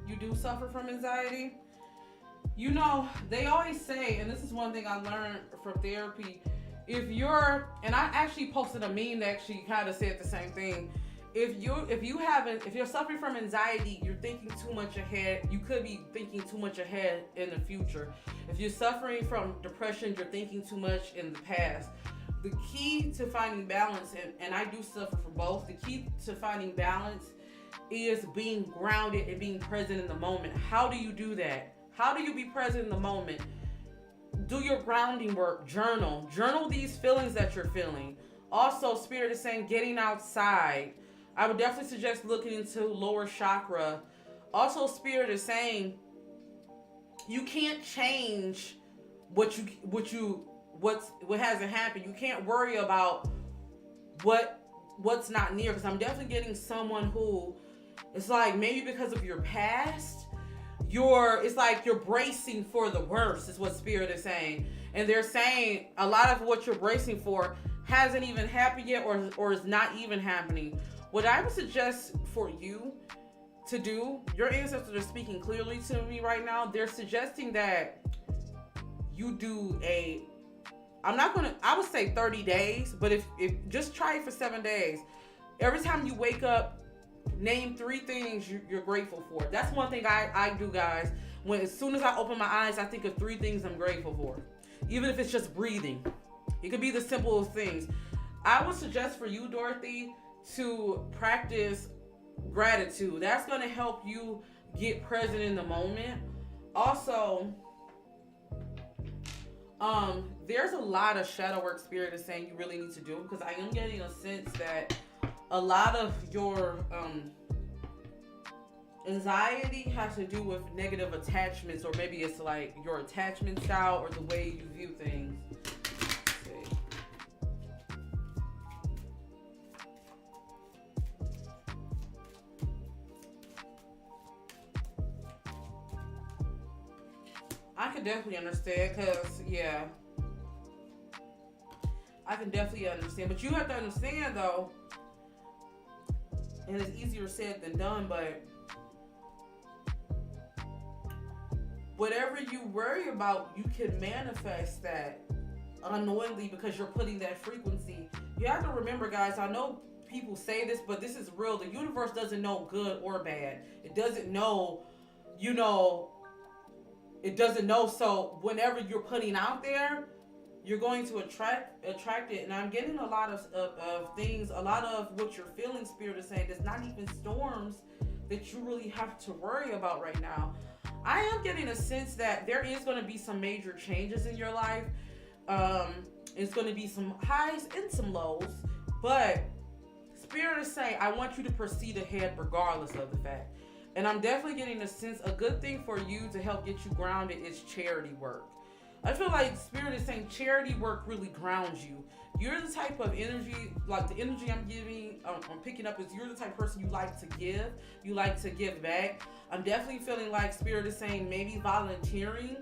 You do suffer from anxiety. You know, they always say, and this is one thing I learned from therapy, if you're, and I actually posted a meme that actually kind of said the same thing. If you're suffering from anxiety, you're thinking too much ahead. You could be thinking too much ahead in the future. If you're suffering from depression, you're thinking too much in the past. The key to finding balance, and I do suffer from both, the key to finding balance is being grounded and being present in the moment. How do you do that? How do you be present in the moment? Do your grounding work. Journal these feelings that you're feeling. Also, Spirit is saying getting outside. I would definitely suggest looking into lower chakra. Also, Spirit is saying you can't change what hasn't happened. You can't worry about what's not near, because I'm definitely getting someone who, it's like maybe because of your past, it's like you're bracing for the worst, is what Spirit is saying. And they're saying a lot of what you're bracing for hasn't even happened yet, or is not even happening. What I would suggest for you to do, your ancestors are speaking clearly to me right now. They're suggesting that you do I would say 30 days, but if just try it for 7 days. Every time you wake up, name 3 things you're grateful for. That's one thing I do, guys. As soon as I open my eyes, I think of 3 things I'm grateful for. Even if it's just breathing. It could be the simplest things. I would suggest for you, Dorothy, to practice gratitude. That's going to help you get present in the moment. Also, there's a lot of shadow work Spirit is saying you really need to do, because I am getting a sense that a lot of your anxiety has to do with negative attachments, or maybe it's like your attachment style or the way you view things. Let's see. I can definitely understand, because, yeah. I can definitely understand. But you have to understand, though, and it's easier said than done, but whatever you worry about, you can manifest that unknowingly, because you're putting that frequency. You have to remember, guys, I know people say this, but this is real. The universe doesn't know good or bad. It doesn't know, it doesn't know. So whenever you're putting out there, you're going to attract it. And I'm getting a lot of things, a lot of what you're feeling, Spirit is saying. There's not even storms that you really have to worry about right now. I am getting a sense that there is going to be some major changes in your life. It's going to be some highs and some lows, but Spirit is saying, I want you to proceed ahead regardless of the fact. And I'm definitely getting a sense, a good thing for you to help get you grounded is charity work. I feel like Spirit is saying charity work really grounds you. You're the type of energy, like the energy I'm picking up is you're the type of person you like to give. You like to give back. I'm definitely feeling like Spirit is saying maybe volunteering.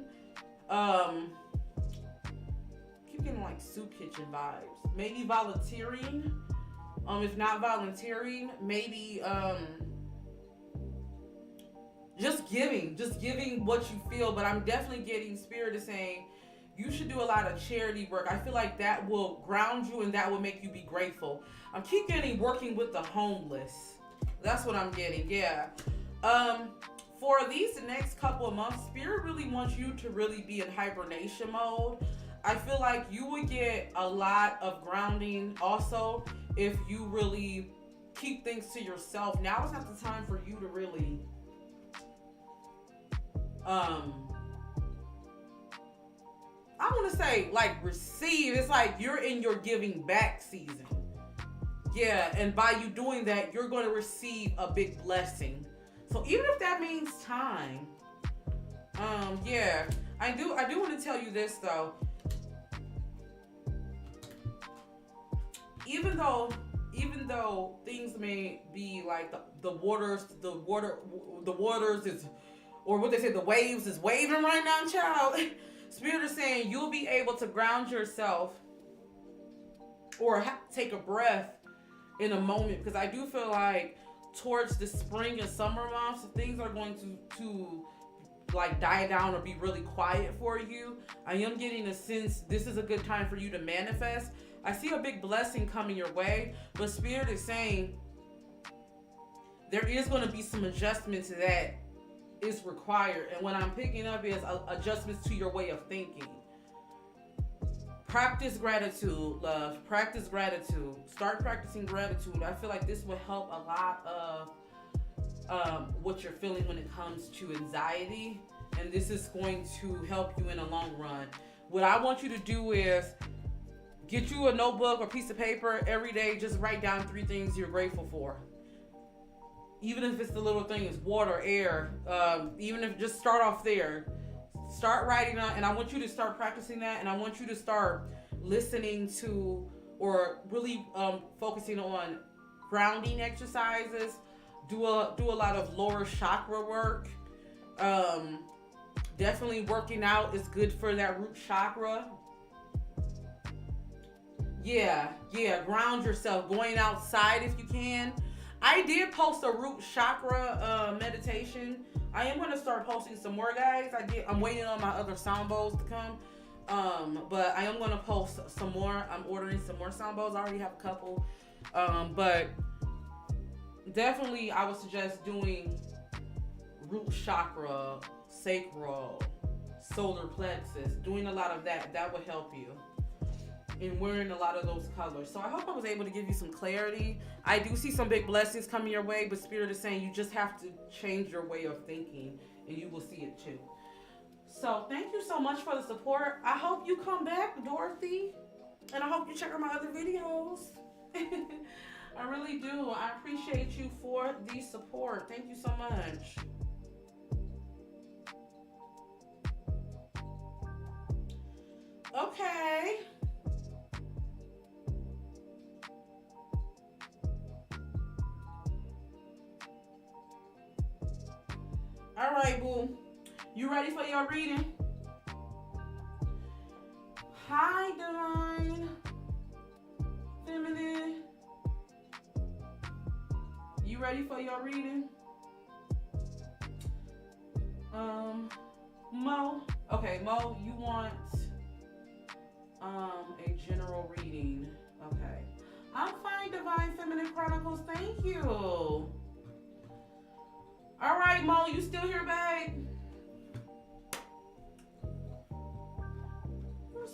Keep getting like soup kitchen vibes. Maybe volunteering. If not volunteering, maybe just giving what you feel. But I'm definitely getting Spirit is saying you should do a lot of charity work. I feel like that will ground you and that will make you be grateful. I'm keep getting working with the homeless. That's what I'm getting. Yeah. For these next couple of months, Spirit really wants you to really be in hibernation mode. I feel like you would get a lot of grounding also if you really keep things to yourself. Now is not the time for you to really I want to say like receive. It's like you're in your giving back season. Yeah, and by you doing that, you're going to receive a big blessing. So even if that means time, yeah, I do want to tell you this though. Even though things may be like the waters is, or what they say, the waves is waving right now, child. Spirit is saying you'll be able to ground yourself or take a breath in a moment, because I do feel like towards the spring and summer months, things are going to like die down or be really quiet for you. I am getting a sense this is a good time for you to manifest. I see a big blessing coming your way, but Spirit is saying there is going to be some adjustments that is required. And what I'm picking up is adjustments to your way of thinking. Practice gratitude, love. Practice gratitude. Start practicing gratitude. I feel like this will help a lot of what you're feeling when it comes to anxiety. And this is going to help you in the long run. What I want you to do is get you a notebook or piece of paper every day. Just write down 3 things you're grateful for. Even if it's the little things, water, air, even if just start off there. Start writing on, and I want you to start practicing that, and I want you to start listening to or really focusing on grounding exercises. Do a lot of lower chakra work. Definitely working out is good for that root chakra. Yeah, ground yourself. Going outside if you can. I did post a root chakra meditation. I am going to start posting some more, guys. I'm waiting on my other sound bowls to come. But I am going to post some more. I'm ordering some more sound bowls. I already have a couple. But definitely I would suggest doing root chakra, sacral, solar plexus. Doing a lot of that. That would help you. And wearing a lot of those colors. So I hope I was able to give you some clarity. I do see some big blessings coming your way, but Spirit is saying you just have to change your way of thinking and you will see it too. So thank you so much for the support. I hope you come back, Dorothy. And I hope you check out my other videos. I really do. I appreciate you for the support. Thank you so much. Okay. All right, boo. You ready for your reading? Hi, Divine Feminine. You ready for your reading? Mo. Okay, Mo, you want a general reading. Okay. I'm fine, Divine Feminine Chronicles. Thank you. All right, Mo, you still here, babe?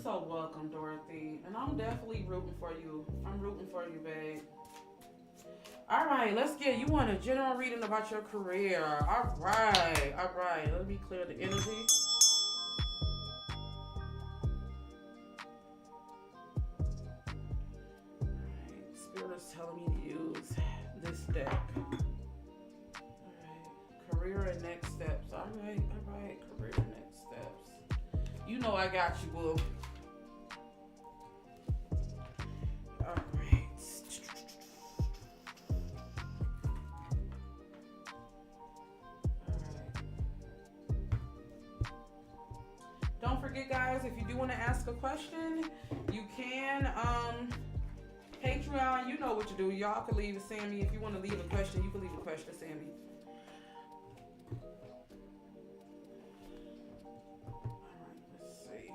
so welcome, Dorothy. And I'm definitely rooting for you. I'm rooting for you, babe. All right, let's get, you want a general reading about your career. All right, all right. Let me clear the energy. All right, Spirit is telling me to use this deck. All right, career and next steps. All right, career and next steps. You know I got you, boo. All right. Don't forget, guys, if you do want to ask a question, you can. Patreon, you know what to do. Y'all can leave it, Sammy. If you want to leave a question, you can leave a question, Sammy. All right, let's see.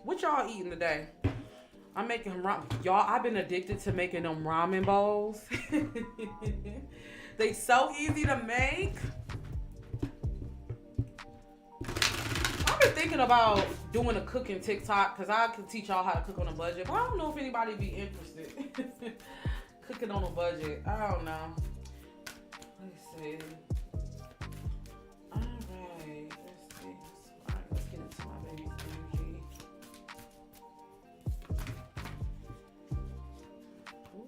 What y'all eating today? I'm making ramen. Y'all, I've been addicted to making them ramen bowls. They so easy to make. I've been thinking about doing a cooking TikTok because I could teach y'all how to cook on a budget, but I don't know if anybody be interested. Cooking on a budget. I don't know. Let's see. All right. Let's see. All right, let's get into my baby's energy. Ooh.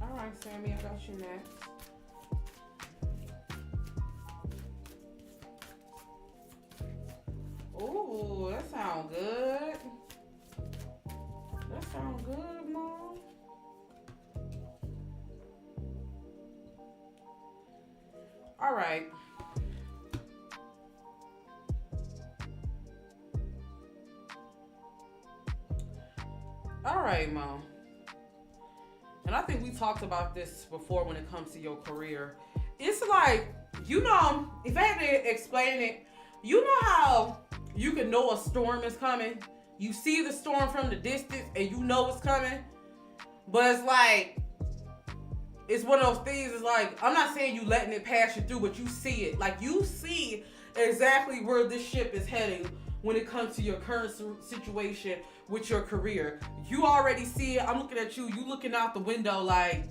All right, Sammy, I got you next. Ooh, that sound good. That sound good, Mom. All right. All right, Mom. And I think we talked about this before when it comes to your career. It's like, you know, if I had to explain it, you know how you can know a storm is coming? You see the storm from the distance and you know it's coming. But it's like, it's one of those things, it's like, I'm not saying you letting it pass you through, but you see it. Like, you see exactly where this ship is heading when it comes to your current situation with your career. You already see it. I'm looking at you. You looking out the window like,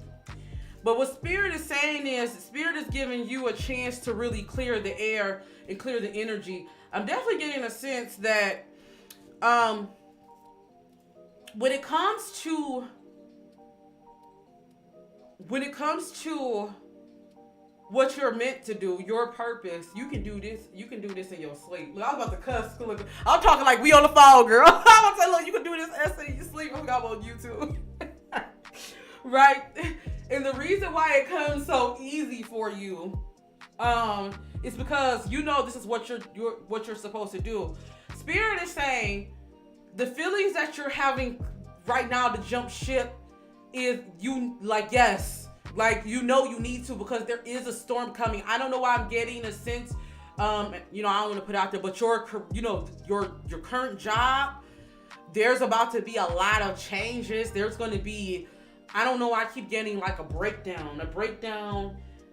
but what Spirit is saying is, Spirit is giving you a chance to really clear the air and clear the energy. I'm definitely getting a sense that when it comes to what you're meant to do, your purpose, you can do this. You can do this in your sleep. Look, I was about to cuss. Look, I'm talking like we on the phone, girl. I'm about to say, look, you can do this essay in your sleep. I'm on YouTube. Right? And the reason why it comes so easy for you is because you know this is what you're supposed to do. Spirit is saying the feelings that you're having right now to jump ship is you like, yes, like, you know, you need to, because there is a storm coming. I don't know why I'm getting a sense, you know, I don't want to put out there, but your current job, there's about to be a lot of changes. There's going to be, I don't know why I keep getting like a breakdown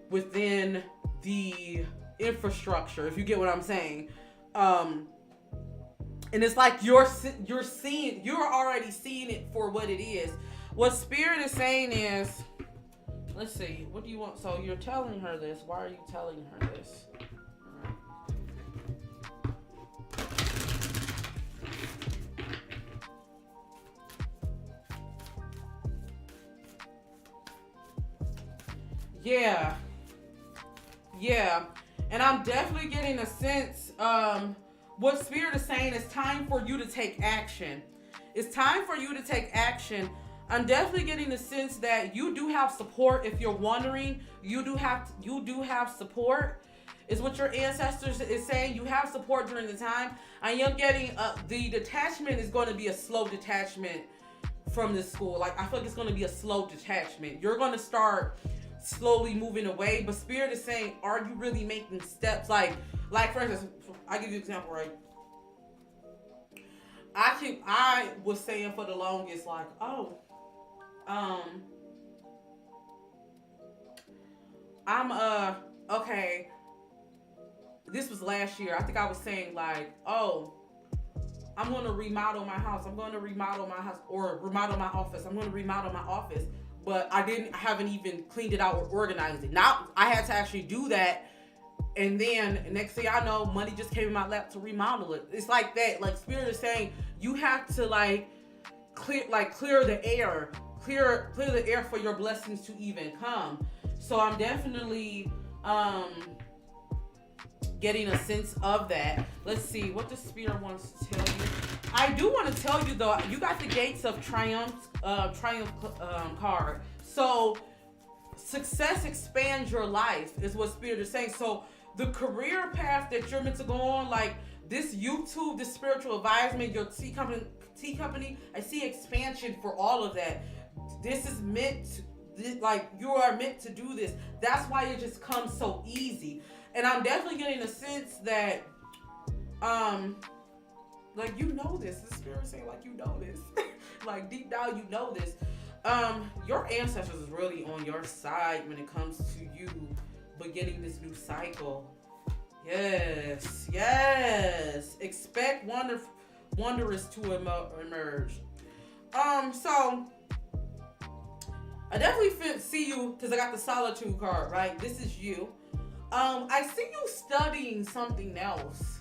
within the infrastructure, if you get what I'm saying. And it's like you're already seeing it for what it is. What Spirit is saying is, let's see, what do you want? So you're telling her this. Why are you telling her this? Yeah. And I'm definitely getting a sense, what Spirit is saying is time for you to take action. It's time for you to take action. I'm definitely getting the sense that you do have support. If you're wondering, you do have support. Is what your ancestors is saying. You have support during the time. I am getting the detachment is going to be a slow detachment from this school. Like, I feel like it's going to be a slow detachment. You're going to start slowly moving away, but Spirit is saying, are you really making steps? Like for instance, I'll give you an example, right? I I was saying for the longest, like, oh, um, I'm okay. This was last year. I think I was saying like, oh, I'm gonna remodel my house. I'm gonna remodel my house or remodel my office. I'm gonna remodel my office, but I haven't even cleaned it out or organized it. Now I had to actually do that, and then next thing I know, money just came in my lap to remodel it. It's like that. Like Spirit is saying, you have to clear the air, clear the air for your blessings to even come. So I'm definitely getting a sense of that. Let's see what the Spirit wants to tell you. I do want to tell you though, you got the Gates of Triumph card. So success expands your life is what Spirit is saying. So the career path that you're meant to go on, like this YouTube, this spiritual advisement, your tea company, I see expansion for all of that. This is meant to, like, you are meant to do this. That's why it just comes so easy. And I'm definitely getting a sense that, like, you know this. The Spirit saying, like, you know this. Like, deep down, you know this. Your ancestors is really on your side when it comes to you beginning this new cycle. Yes, yes. Expect wondrous to emerge. So I definitely see you because I got the Solitude card, right? This is you. I see you studying something else.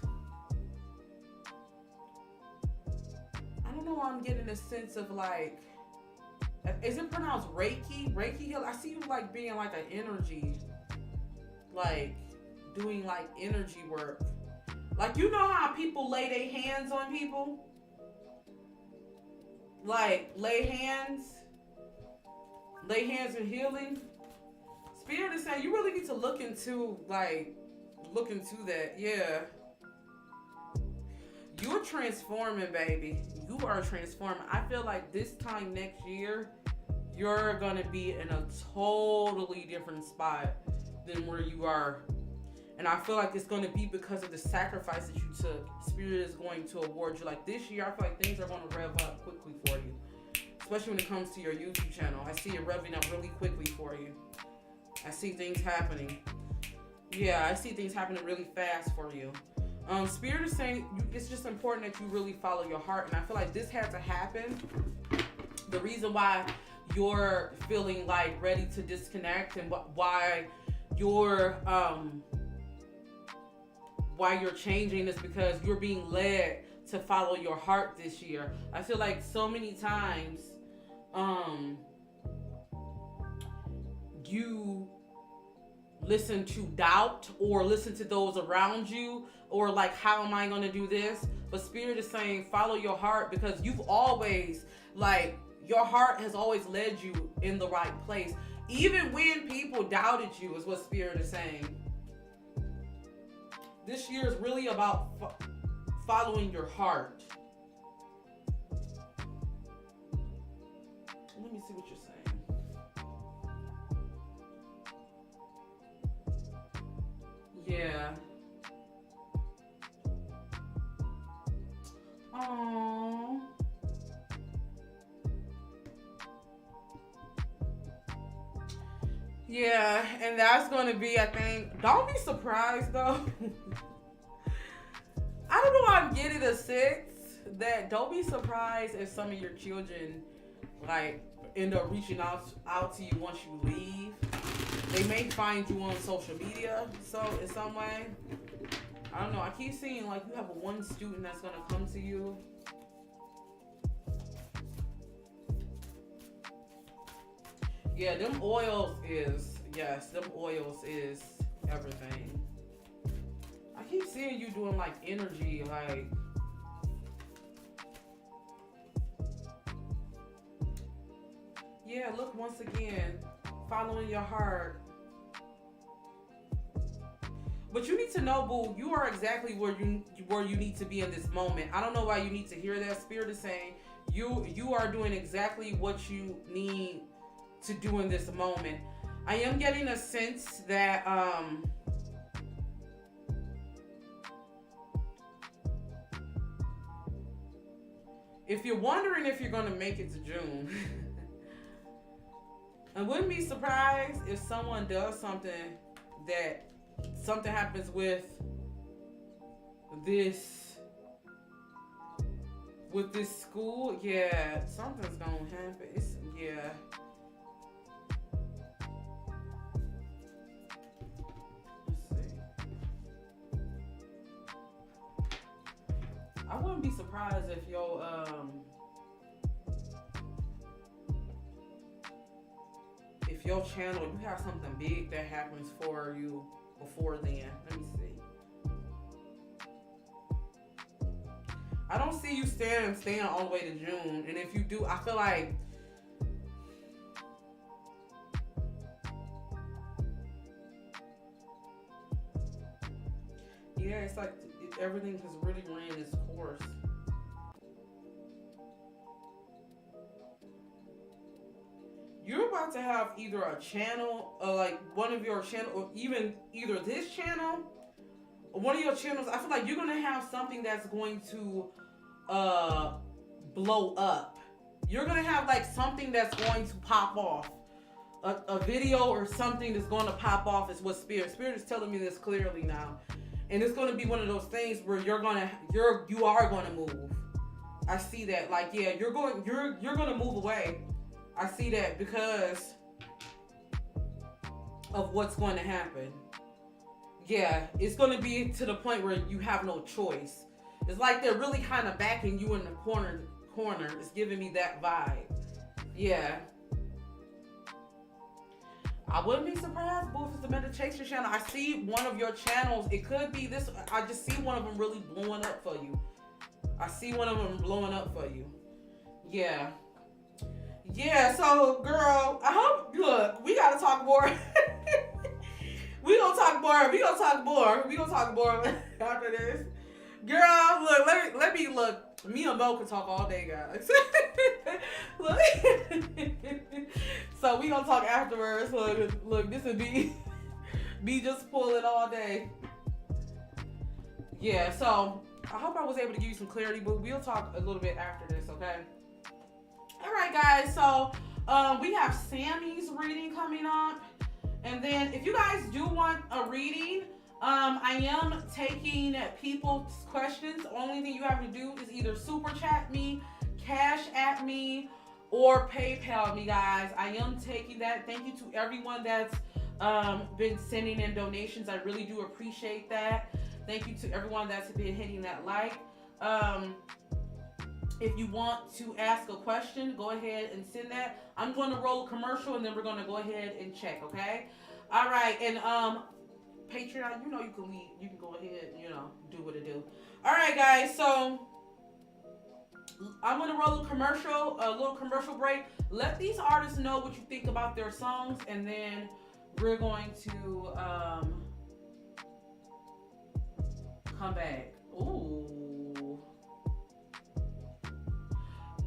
I don't know why I'm getting a sense of like, is it pronounced Reiki? Reiki? I see you like being like an energy, like doing like energy work. Like, you know how people lay their hands on people? Like lay hands in healing. Spirit is saying you really need to look into that. Yeah. You're transforming, baby. You are transforming. I feel like this time next year, you're going to be in a totally different spot than where you are. And I feel like it's going to be because of the sacrifice that you took. Spirit is going to award you. Like this year, I feel like things are going to rev up quickly for you. Especially when it comes to your YouTube channel. I see it revving up really quickly for you. I see things happening. Yeah, I see things happening really fast for you. Spirit is saying it's just important that you really follow your heart. And I feel like this had to happen. The reason why you're feeling like ready to disconnect and why you're changing is because you're being led to follow your heart this year. I feel like so many times you listen to doubt or listen to those around you or like, how am I going to do this? But Spirit is saying follow your heart because you've always, like, your heart has always led you in the right place. Even when people doubted you is what Spirit is saying. This year is really about following your heart. Let me see what you're saying. Yeah. Aww. Yeah, and that's going to be, I think, don't be surprised though. I don't know why I'm getting a sense that don't be surprised if some of your children like end up reaching out to you once you leave. They may find you on social media, so in some way. I don't know. I keep seeing like you have one student that's gonna come to you. Yeah, them oils is everything. I keep seeing you doing like energy, like yeah, look, once again, following your heart. But you need to know, boo, you are exactly where you need to be in this moment. I don't know why you need to hear that. Spirit is saying you are doing exactly what you need to do in this moment. I am getting a sense that if you're wondering if you're going to make it to June, I wouldn't be surprised if someone does something happens with this school. Yeah, something's going to happen. Yeah. I wouldn't be surprised if your channel, you have something big that happens for you before then. Let me see. I don't see you staying all the way to June, and if you do, I feel like yeah, it's like everything has really ran its course. You're about to have either a channel, like one of your channel, or even either this channel or one of your channels. I feel like you're gonna have something that's going to blow up. You're gonna have like something that's going to pop off. A video or something that's going to pop off is what Spirit is telling me this clearly now. And it's going to be one of those things where you are going to move. I see that. Like, yeah, you're going to move away. I see that because of what's going to happen. Yeah, it's going to be to the point where you have no choice. It's like they're really kind of backing you in the corner. It's giving me that vibe. Yeah. I wouldn't be surprised, boo, if it's the meditation channel. I see one of your channels. It could be this. I just see one of them really blowing up for you. I see one of them blowing up for you. Yeah. Yeah, so, girl, I hope, look, we got to talk more. We gonna talk more after this. Girl, look, let me look. Me and Mo can talk all day, guys. Look. So we gonna talk afterwards. Look, this would be me just pulling all day. Yeah, so I hope I was able to give you some clarity, but we'll talk a little bit after this, okay? All right, guys. So we have Sammy's reading coming up, and then if you guys do want a reading, I am taking people's questions. The only thing you have to do is either super chat me, CaShApp me, or PayPal me, guys. I am taking that. Thank you to everyone that's been sending in donations. I really do appreciate that. Thank you to everyone that's been hitting that like. If you want to ask a question, go ahead and send that. I'm going to roll a commercial, and then we're going to go ahead and check, okay? All right, and Patreon, you know you can leave. You can go ahead and, do what it do. All right, guys, so I'm going to roll a little commercial break. Let these artists know what you think about their songs, and then we're going to come back. Ooh.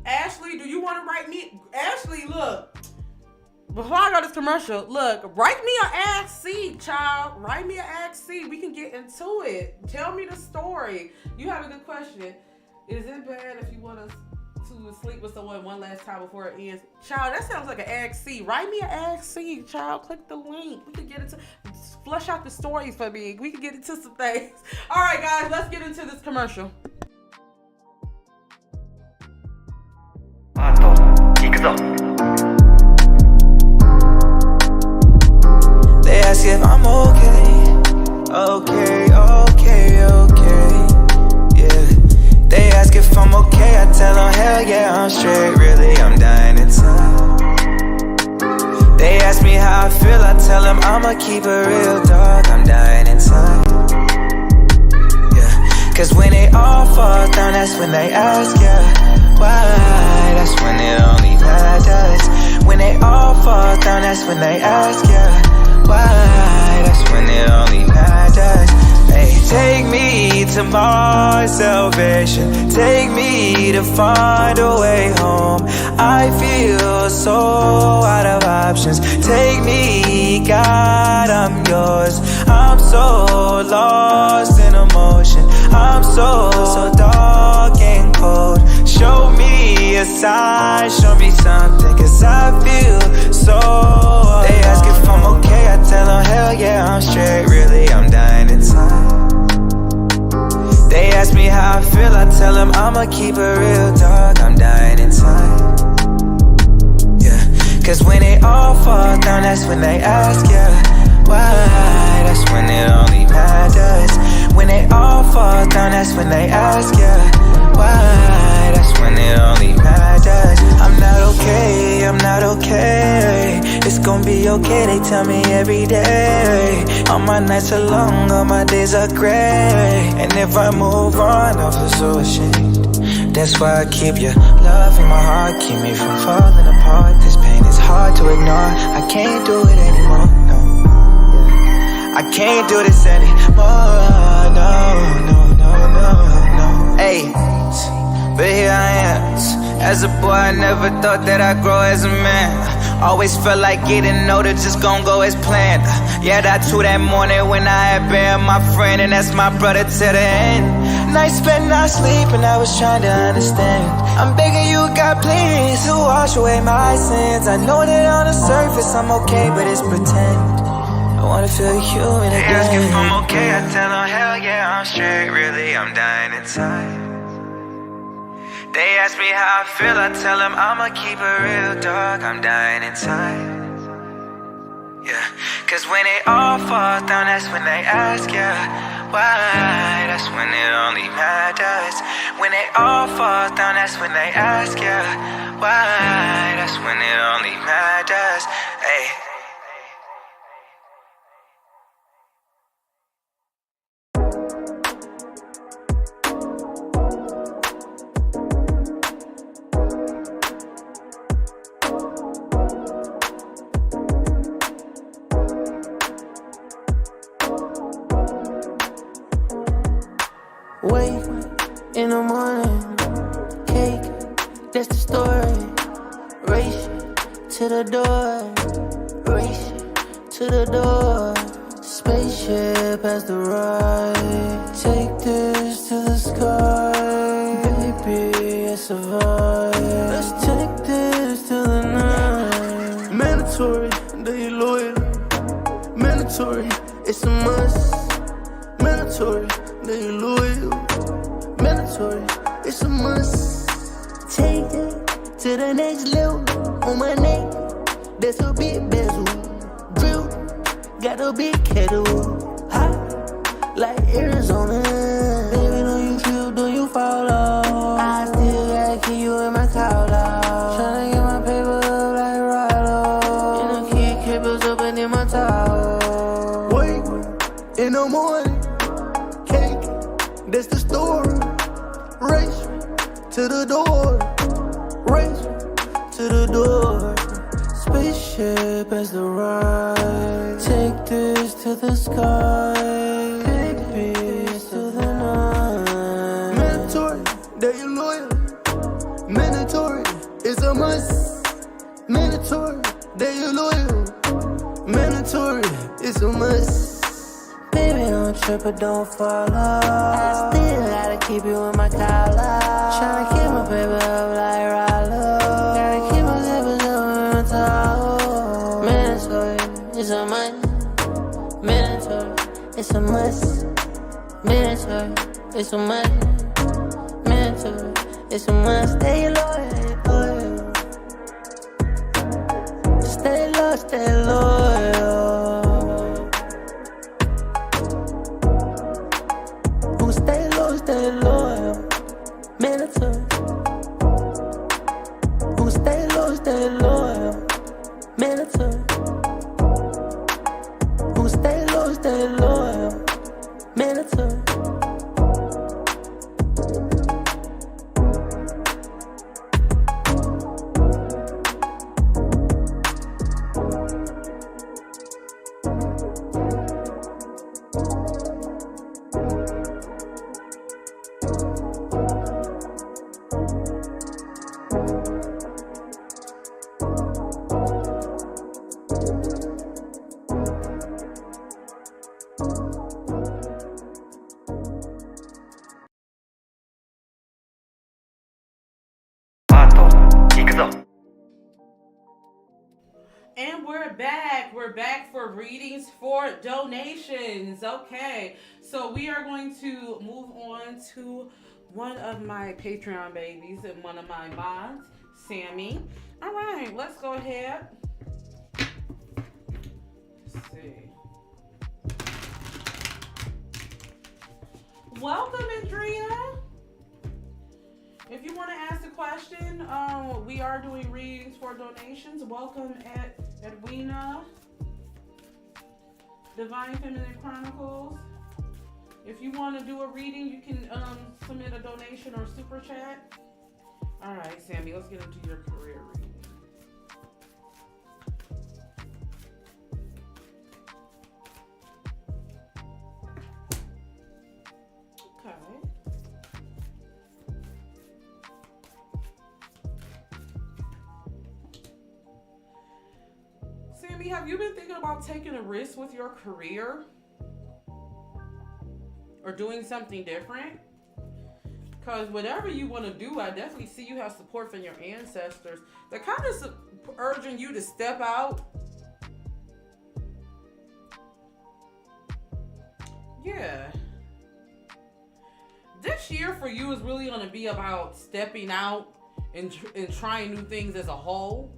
Ashley, do you want to write me? Ashley, look. Before I go to this commercial, look, write me an Ask C, child. Write me an Ask C. We can get into it. Tell me the story. You have a good question. Is it bad if you want to sleep with someone one last time before it ends? Child, that sounds like an Ask C. Write me an Ask C, child. Click the link. We can get into, flush out the stories for me. We can get into some things. All right, guys, let's get into this commercial. They ask if I'm okay, yeah. They ask if I'm okay, I tell them hell yeah, I'm straight. Really, I'm dying inside. They ask me how I feel, I tell them I'ma keep it real, dog. I'm dying inside. Yeah, cause when they all fall down, that's when they ask, yeah, why? That's when it only matters. When they all fall down, that's when they ask, yeah, why? That's when it only matters. Hey, take me to my salvation. Take me to find a way home. I feel so out of options. Take me, God, I'm yours. I'm so lost in emotion. I'm so dark and cold. Show me a sign, show me something, cause I feel so alive. They ask if I'm okay, I tell them hell yeah, I'm straight. Really, I'm dying inside. They ask me how I feel, I tell them I'ma keep it real, dog. I'm dying inside. Yeah, cause when it all falls down, that's when they ask, yeah, why? That's when it only matters. When it all falls down, that's when they ask, yeah, why? That's when it only matters. I'm not okay, I'm not okay. It's gonna be okay, they tell me every day. All my nights are long, all my days are gray. And if I move on, I'll feel so ashamed. That's why I keep your love in my heart, keep me from falling apart. This pain is hard to ignore, I can't do it anymore, no. I can't do this anymore, no, no, no, no, no. Hey, but here I am. As a boy, I never thought that I'd grow as a man. Always felt like getting older just gon' go as planned. Yeah, that too that morning when I had buried my friend, and that's my brother to the end. Nights spent not sleeping, I was trying to understand. I'm begging you, God, please, to wash away my sins. I know that on the surface I'm okay, but it's pretend. I wanna feel human again. They ask if I'm okay, I tell them hell yeah, I'm straight. Really, I'm dying inside. They ask me how I feel, I tell them I'ma keep it real, dog. I'm dying inside. Yeah, cause when it all falls down, that's when they ask, yeah, why? That's when it only matters. When it all falls down, that's when they ask, yeah, why? That's when it only matters. Hey. Wake in the morning, cake, that's the story. Race to the door, race to the door. Spaceship has the ride. Take this to the sky, baby, it's a vibe. Let's take this to the night. Mandatory, they loyal. Mandatory, it's a must. Mandatory, they loyal. Mandatory, it's a must. Take it to the next level. On my neck, that's a big bezel. Drill, got a big kettle. Hot, like Arizona. Baby, don't you trip, don't you fall off. I still gotta keep you in my collar. Tryna get my paper up like Rollo. And I keep capers up and in my towel. Wait, in the morning. That's the story. Race to the door. Race to the door. Spaceship as the ride. Take this to the sky. Baby, it's to the night. Mandatory, that you loyal. Mandatory, it's a must. Mandatory, that you loyal. Mandatory, it's a must. Baby, don't trip or don't fall off. I still gotta keep you in my collar. Tryna keep my paper up like Rollo. Gotta keep my zippers up in my towel. Mandatory, it's a must. Mandatory, it's a must. Mandatory, it's a must. Mandatory, it's a must. Stay loyal, stay loyal. Stay loyal. Stay loyal, mandatory. Who stay loyal, mandatory. Who stay loyal, mandatory. we're back. We're back for readings for donations. Okay, so we are going to move on to one of my Patreon babies and one of my mods, Sammy. All right, let's go ahead. Let's see. Welcome, Andrea. If you want to ask a question, we are doing readings for donations. Welcome, Edwina, Divine Feminine Chronicles. If you want to do a reading, you can submit a donation or super chat. All right, Sammy, let's get into your career reading. Okay. Sammy, have you been thinking about taking a risk with your career? Or doing something different? Because whatever you want to do, I definitely see you have support from your ancestors. They're kind of urging you to step out. Yeah. This year for you is really going to be about stepping out and trying new things as a whole.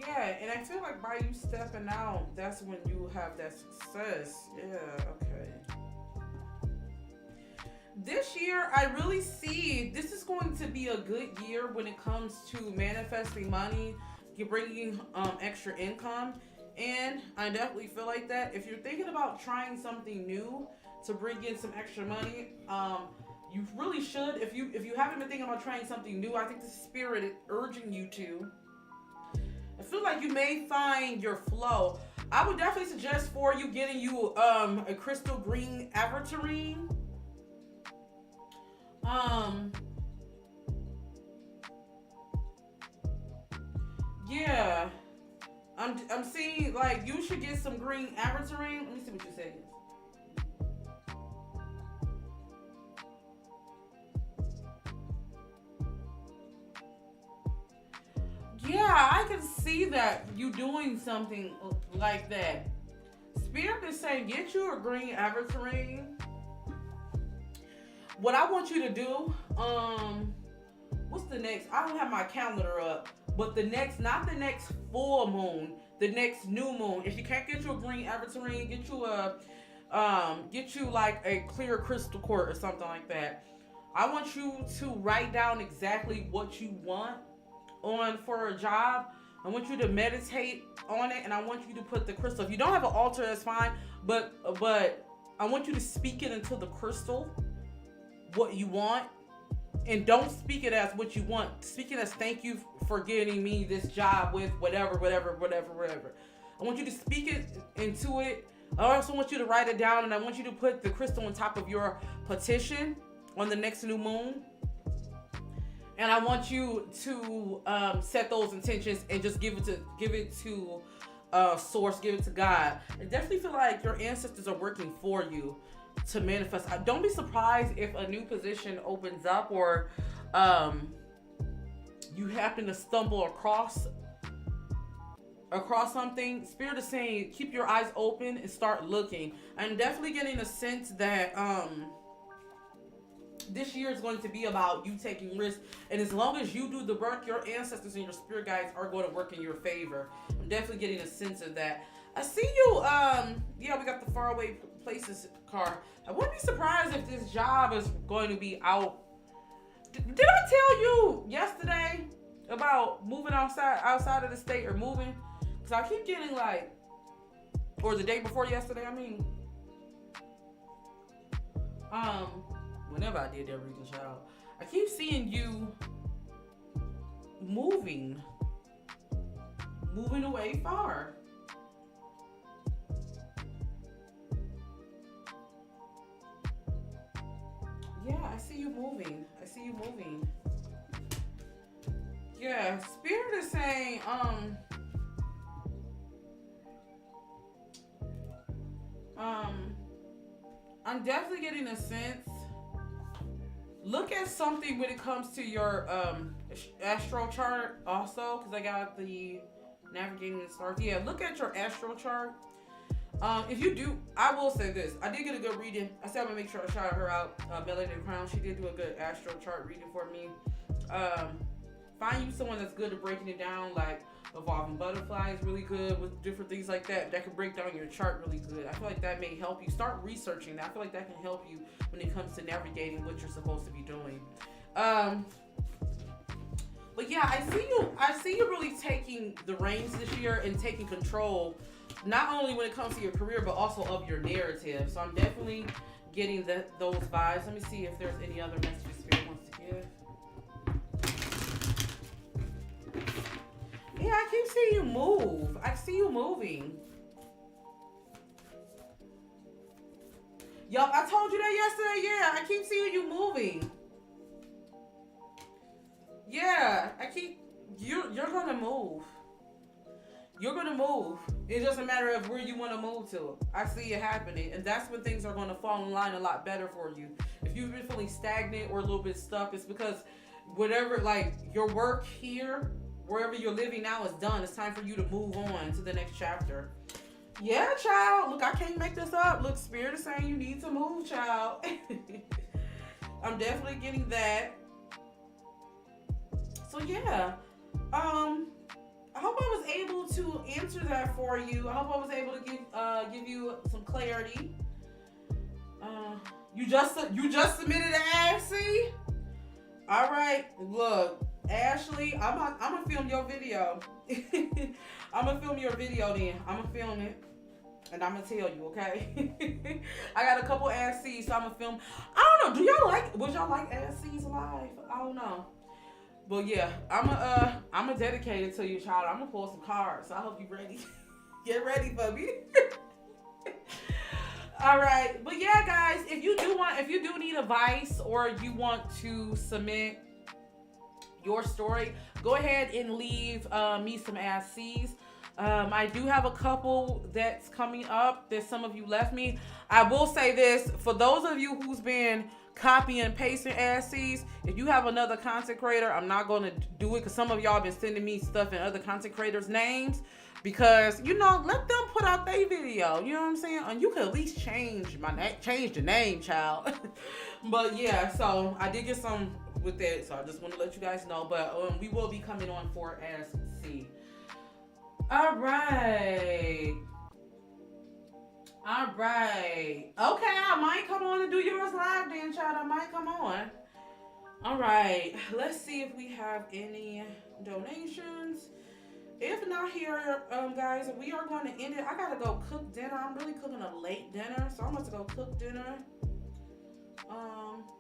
Yeah, and I feel like by you stepping out, that's when you have that success. Yeah, okay. This year, I really see this is going to be a good year when it comes to manifesting money, bringing extra income. And I definitely feel like that. If you're thinking about trying something new to bring in some extra money, you really should. If you haven't been thinking about trying something new, I think the spirit is urging you to. I feel like you may find your flow. I would definitely suggest for you getting you a crystal green aventurine. Yeah. I'm seeing like you should get some green aventurine. Let me see what you say. Yeah, I can see that you doing something like that. Spirit is saying, get you a green aventurine. What I want you to do, what's the next? I don't have my calendar up, but not the next full moon, the next new moon. If you can't get you a green aventurine, get you like a clear crystal quartz or something like that. I want you to write down exactly what you want for a job. I want you to meditate on it, and I want you to put the crystal. If you don't have an altar, that's fine, but I want you to speak it into the crystal what you want, and don't speak it as what you want. Speak it as thank you for getting me this job with whatever. I want you to speak it into it. I also want you to write it down, and I want you to put the crystal on top of your petition on the next new moon. And I want you to set those intentions and just give it to source, give it to God. I definitely feel like your ancestors are working for you to manifest. Don't be surprised if a new position opens up or you happen to stumble across something. Spirit is saying keep your eyes open and start looking. I'm definitely getting a sense that this year is going to be about you taking risks, and as long as you do the work, your ancestors and your spirit guides are going to work in your favor. I'm definitely getting a sense of that. I see you, yeah, we got the faraway places card. I wouldn't be surprised if this job is going to be out. Did I tell you yesterday about moving outside of the state or moving? Because I keep getting like, or the day before yesterday, I mean. Whenever I did that reading, child, I keep seeing you moving away far. Yeah, I see you moving. Yeah, Spirit is saying, I'm definitely getting a sense. Look at something when it comes to your astral chart also, because I got the navigating the stars. Yeah, look at your astral chart. If you do, I will say this. I did get a good reading. I said I'm gonna make sure I shout her out. Melody Crown. She did do a good astral chart reading for me. Find you someone that's good at breaking it down, like Evolving Butterfly is really good with different things like that. That can break down your chart really good. I feel like that may help you. Start researching that. I feel like that can help you when it comes to navigating what you're supposed to be doing. But yeah, I see you really taking the reins this year and taking control, not only when it comes to your career, but also of your narrative. So I'm definitely getting those vibes. Let me see if there's any other messages Spirit wants to give. Yeah, I keep seeing you move. I see you moving. Yup, I told you that yesterday. Yeah, I keep seeing you moving. Yeah, you're gonna move. You're gonna move. It's just a matter of where you want to move to. I see it happening, and that's when things are gonna fall in line a lot better for you. If you've been feeling stagnant or a little bit stuck, it's because whatever, like your work here, wherever you're living now is done. It's time for you to move on to the next chapter. Yeah, child. Look, I can't make this up. Look, Spirit is saying you need to move, child. I'm definitely getting that. So yeah, I hope I was able to answer that for you. I hope I was able to give you some clarity. You just submitted an ASC? All right, look. Ashley, I'm gonna film your video. I'm gonna film your video then. I'm gonna film it, and I'm gonna tell you, okay? I got a couple ASCs, so I'm gonna film. I don't know. Would y'all like ASCs live? I don't know. But yeah, I'm gonna dedicate it to you, child. I'm gonna pull some cards. So I hope you ready. Get ready for me. All right, but yeah, guys, if you do need advice or you want to submit your story, go ahead and leave me some ASCs. I do have a couple that's coming up that some of you left me. I will say this, for those of you who's been copy and pasting ASCs, if you have another content creator, I'm not going to do it because some of y'all been sending me stuff in other content creators' names, because let them put out their video. You know what I'm saying? And you can at least change the name, child. But yeah, so I did get some with that, so I just want to let you guys know. But we will be coming on for ASC. All right. Okay, I might come on and do yours live then, child. I might come on. All right, let's see if we have any donations. If not here, guys, we are going to end it. I gotta go cook dinner. I'm really cooking a late dinner, so I'm going to go cook dinner.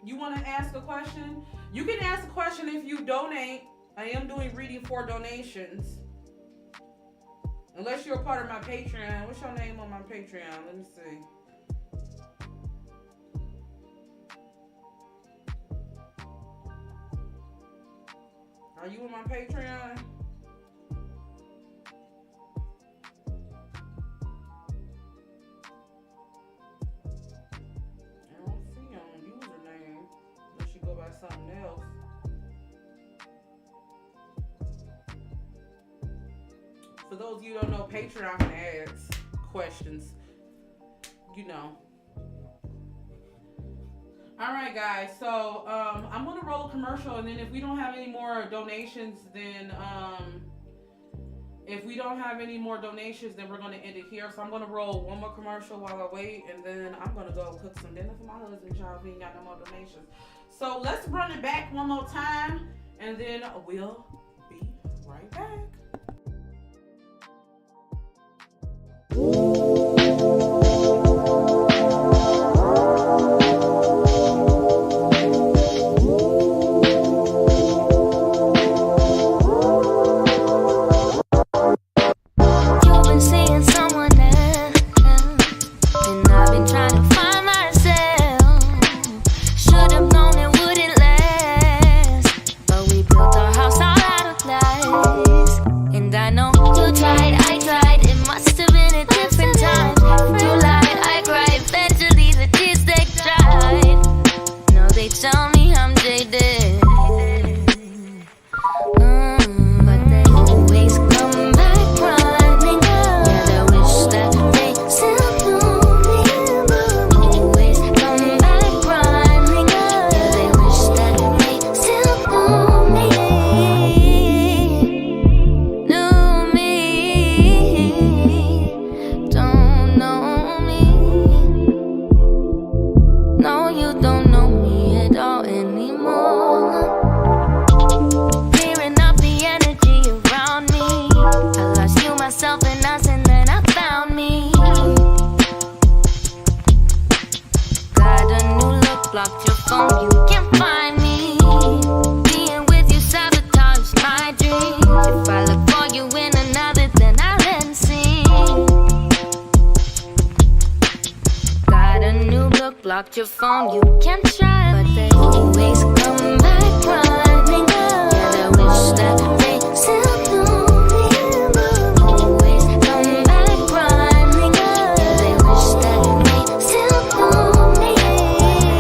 You want to ask a question? You can ask a question if you donate. I am doing reading for donations. Unless you're a part of my Patreon. What's your name on my Patreon? Let me see. Are you on my Patreon? I don't see your username. Unless you go by something else. For those of you who don't know, Patreon can ask questions. All right, guys. So I'm gonna roll a commercial, and then if we don't have any more donations, then we're gonna end it here. So I'm gonna roll one more commercial while I wait, and then I'm gonna go cook some dinner for my husband, child. We ain't got no more donations. So let's run it back one more time, and then we'll be right back. And I know you tried, I tried, it must have been a different blocked your phone, you can try, but they always come back running. Yeah, they wish that they still knew me. Always come back running. Yeah, they wish that they still knew me.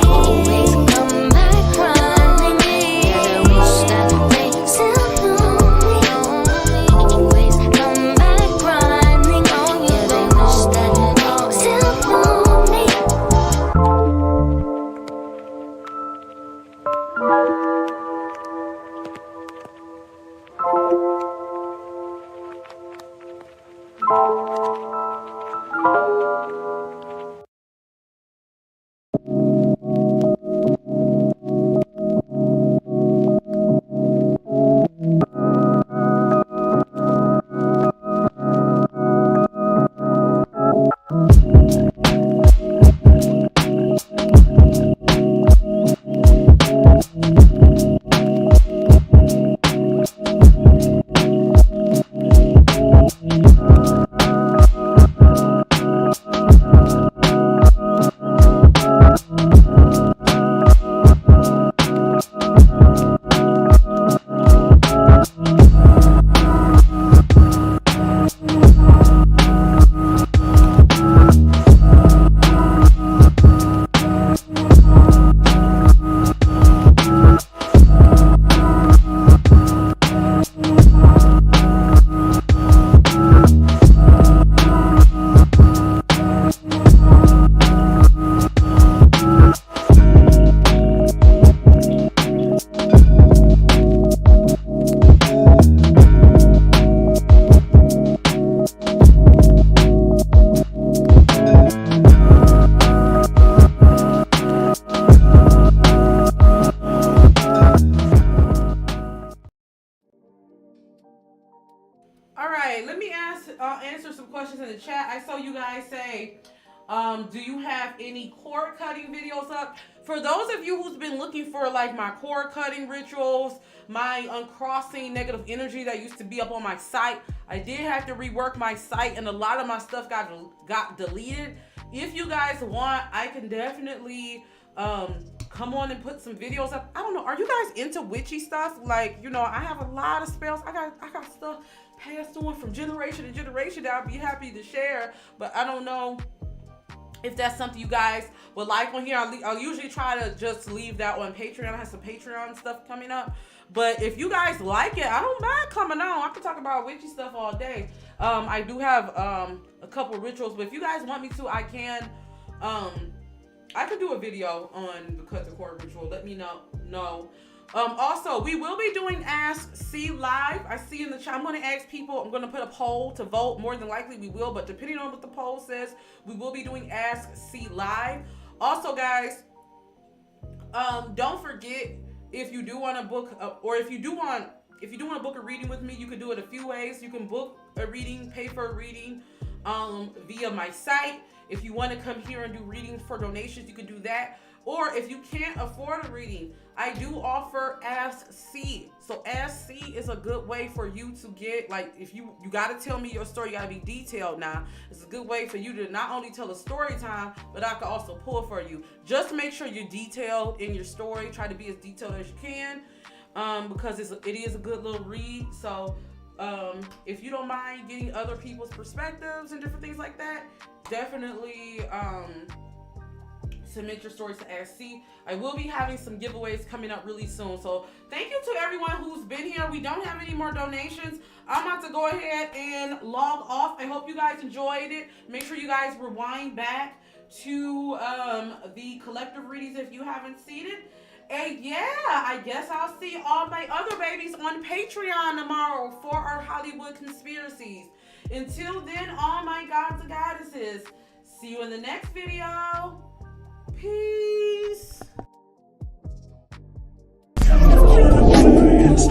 Always come back running. Yeah, they wish that they still knew me. Always come back running. Yeah, they wish that they still knew me. All right, let me answer some questions in the chat. I saw you guys say, do you have any cord cutting videos up? For those of you who's been looking for like my cord cutting rituals, my uncrossing negative energy that used to be up on my site, I did have to rework my site and a lot of my stuff got deleted. If you guys want, I can definitely come on and put some videos up. I don't know, are you guys into witchy stuff? Like, you know, I have a lot of spells. I got stuff passed on from generation to generation that I'd be happy to share, but I don't know if that's something you guys would like on here. I'll usually try to just leave that on Patreon. I have some Patreon stuff coming up, but if you guys like it, I don't mind coming on. I can talk about witchy stuff all day. I do have a couple rituals, but if you guys want me to, I can do a video on the cut the cord ritual. Let me know. Also, we will be doing Ask C Live. I see in the chat, I'm going to ask people, I'm going to put a poll to vote. More than likely we will, but depending on what the poll says, we will be doing Ask C Live. Also, guys, don't forget, if you do want to book, or if you do want to book a reading with me, you can do it a few ways. You can book a reading, pay for a reading via my site. If you want to come here and do readings for donations, you can do that. Or if you can't afford a reading, I do offer Ask C. So Ask C is a good way for you to get, like, if you got to tell me your story, you got to be detailed now. It's a good way for you to not only tell a story time, but I can also pull for you. Just make sure you're detailed in your story. Try to be as detailed as you can, because it is a good little read. So if you don't mind getting other people's perspectives and different things like that, definitely submit your stories to Ask C. I will be having some giveaways coming up really soon. So thank you to everyone who's been here. We don't have any more donations. I'm about to go ahead and log off. I hope you guys enjoyed it. Make sure you guys rewind back to the collective readings if you haven't seen it. And yeah, I guess I'll see all my other babies on Patreon tomorrow for our Hollywood conspiracies. Until then, all my gods and goddesses, see you in the next video. Peace. Yes,